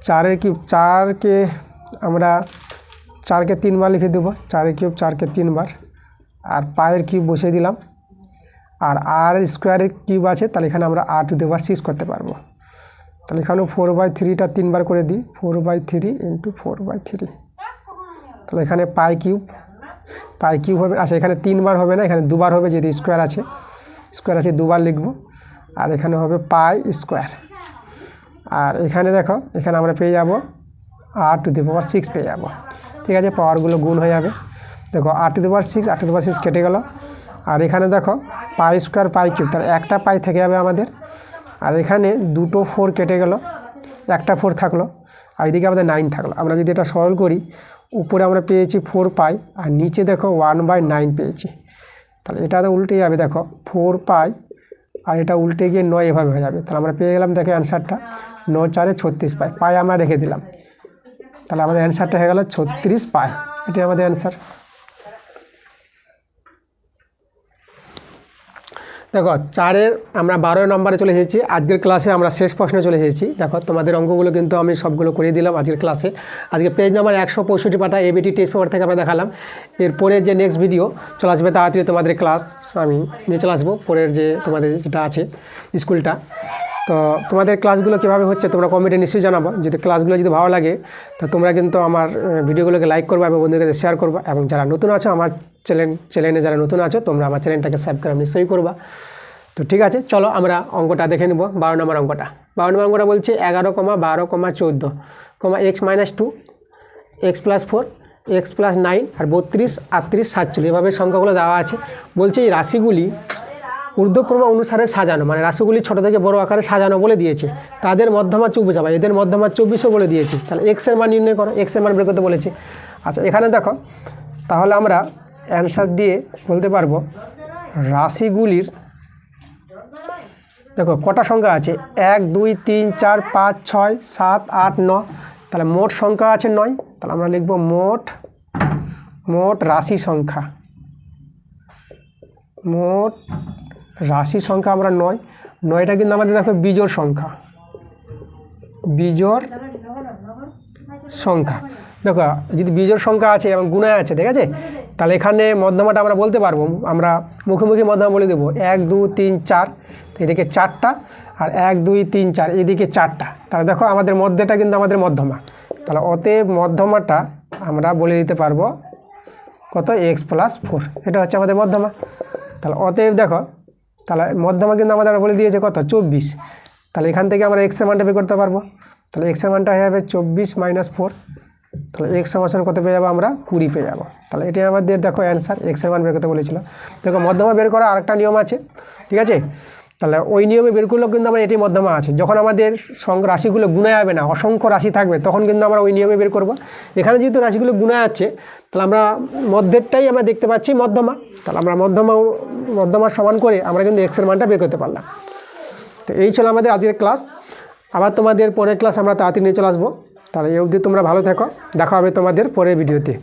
4 কিউব 4কে আমরা 4কে 3 বার লিখে দেবো, 4 কিউব 4কে 3 বার, আর পায়ের কিউব বসিয়ে দিলাম, আর স্কোয়ারের কিউব আছে, তাহলে এখানে আমরা r⁴ করতে পারবো। তাহলে এখানেও 4/3টা 3 বার করে দিই, 4/3 × 4/3, তাহলে এখানে পাই কিউব হবে। আচ্ছা, এখানে 3 বার হবে না, এখানে 2 বার হবে, যেহেতু স্কোয়ার আছে 2 বার লিখবো, আর এখানে হবে পাই স্কোয়ার। আর এখানে দেখো এখানে আমরা পেয়ে যাব r⁴ পেয়ে যাব, ঠিক আছে। পাওয়ারগুলো গুণ হয়ে যাবে। দেখো r⁴ কেটে গেল, আর এখানে দেখো পাই স্কোয়ার পাই কিউব, তাহলে একটা পাই থেকে যাবে আমাদের, আর এখানে দুটো 4 কেটে গেল, একটা 4 থাকলো, আর এদিকে আমাদের 9 থাকলো। আমরা যদি এটা সরল করি, উপরে আমরা পেয়েছি 4 পাই আর নিচে দেখো 1/9 পেয়েছি, তাহলে এটা তো উল্টে যাবে, দেখো 4 পাই আর এটা উল্টে গিয়ে 9 এভাবে হয়ে যাবে। তাহলে আমরা পেয়ে গেলাম, দেখো অ্যান্সারটা 9 4 36 পাই আমরা রেখে দিলাম, তাহলে আমাদের অ্যান্সারটা হয়ে গেল 36 পাই। এটাই আমাদের অ্যান্সার। দেখো 4-এর আমরা 12 নম্বরে চলে এসেছি। আজকের ক্লাসে আমরা শেষ প্রশ্নে চলে এসেছি। দেখো তোমাদের অঙ্কগুলো কিন্তু আমি সবগুলো করে দিলাম আজকের ক্লাসে। আজকে পেজ নাম্বার 165 পাতা এবিটি টেস্ট পেপার থেকে আমরা দেখালাম। এরপরে যে নেক্সট ভিডিও চলে আসবে তাড়াতাড়ি, তোমাদের ক্লাস আমি নিয়ে চলে আসবো, পরের যে তোমাদের যেটা আছে স্কুলটা। তো তোমাদের ক্লাসগুলো কীভাবে হচ্ছে তোমরা কমেন্টে নিশ্চয়ই জানাবো। যদি ক্লাসগুলো যদি ভালো লাগে তো তোমরা কিন্তু আমার ভিডিওগুলোকে লাইক করবে এবং বন্ধুদের কাছে শেয়ার করবা, এবং যারা নতুন আছো আমার চ্যানেলে যারা নতুন আছো তোমরা আমার চ্যানেলটাকে সাবস্ক্রাইব নিশ্চয়ই করবা। তো ঠিক আছে, চলো আমরা অঙ্কটা দেখে নেব। 12 নম্বর অঙ্কটা বলছে 11, 12, 14, x - 2 x + 4 এক্স প্লাস 9 আর 32 38 47 এভাবে সংখ্যাগুলো দেওয়া আছে। বলছে এই রাশিগুলি ঊর্ধ্বক্রম অনুসারে সাজানো, মানে রাশিগুলি ছোটো থেকে বড় আকারে সাজানো বলে দিয়েছে। তাদের মধ্যমা 24 আবার এদের মধ্যমা 24ও বলে দিয়েছে। তাহলে এক্সের মান নির্ণয় করো, এক্সের মান বের করতে বলেছে। আচ্ছা এখানে দেখো, তাহলে আমরা অ্যান্সার দিয়ে বলতে পারবো রাশিগুলির দেখো কটা সংখ্যা আছে, 1 2 3 4 5 6 7 8 9, তাহলে মোট সংখ্যা আছে 9। তাহলে আমরা লিখব মোট রাশি সংখ্যা, মোট রাশি সংখ্যা আমরা 9টা কিন্তু আমাদের দেখো বিজোড় সংখ্যা, বিজোড় সংখ্যা। দেখো যদি বিজোড় সংখ্যা আছে এবং গুণায় আছে, ঠিক আছে, তাহলে এখানে মধ্যমাটা আমরা বলতে পারবো, আমরা মুখোমুখি মধ্যমা বলে দেবো 1 2 3 4, এদিকে 4টা, আর 1 2 3 4 এদিকে 4টা। তাহলে দেখো আমাদের মধ্যেটা কিন্তু আমাদের মধ্যমা। তাহলে অতএব মধ্যমাটা আমরা বলে দিতে পারবো কত, x + 4, এটা হচ্ছে আমাদের মধ্যমা। তাহলে অতএব দেখো, তাহলে মধ্যমা কিন্তু আমাদের বলে দিয়েছে কত, 24। তাহলে এখান থেকে আমরা এক্সের মানটা বের করতে পারবো। তাহলে এক্সের মানটা হয়ে যাবে 24 - 4। তাহলে এক্স সমান কত পেয়ে যাবো আমরা, 20 পেয়ে যাবো। তাহলে এটাই আমাদের দেখো অ্যান্সার, এক্সের মান বের করতে বলেছিল। দেখো মধ্যমা বের করা আরেকটা নিয়ম আছে, ঠিক আছে। তাহলে ওই নিয়মে বের করলেও কিন্তু আমরা এটি মধ্যমা আছে। যখন আমাদের রাশিগুলো গুণা যাবে না, অসংখ্য রাশি থাকবে, তখন কিন্তু আমরা ওই নিয়মে বের করব। এখানে যেহেতু রাশিগুলো গুণা যাচ্ছে, তাহলে আমরা মধ্যেরটাই আমরা দেখতে পাচ্ছি মধ্যমা। তাহলে আমরা মধ্যমার সমান করে আমরা কিন্তু এক্সের মানটা বের করতে পারলাম। তো এই ছিল আমাদের আজকের ক্লাস। আবার তোমাদের পরের ক্লাস আমরা তাড়াতাড়ি নিয়ে চলে আসবো। তাহলে এই অবধি তোমরা ভালো থাকো, দেখা হবে তোমাদের পরের ভিডিওতে।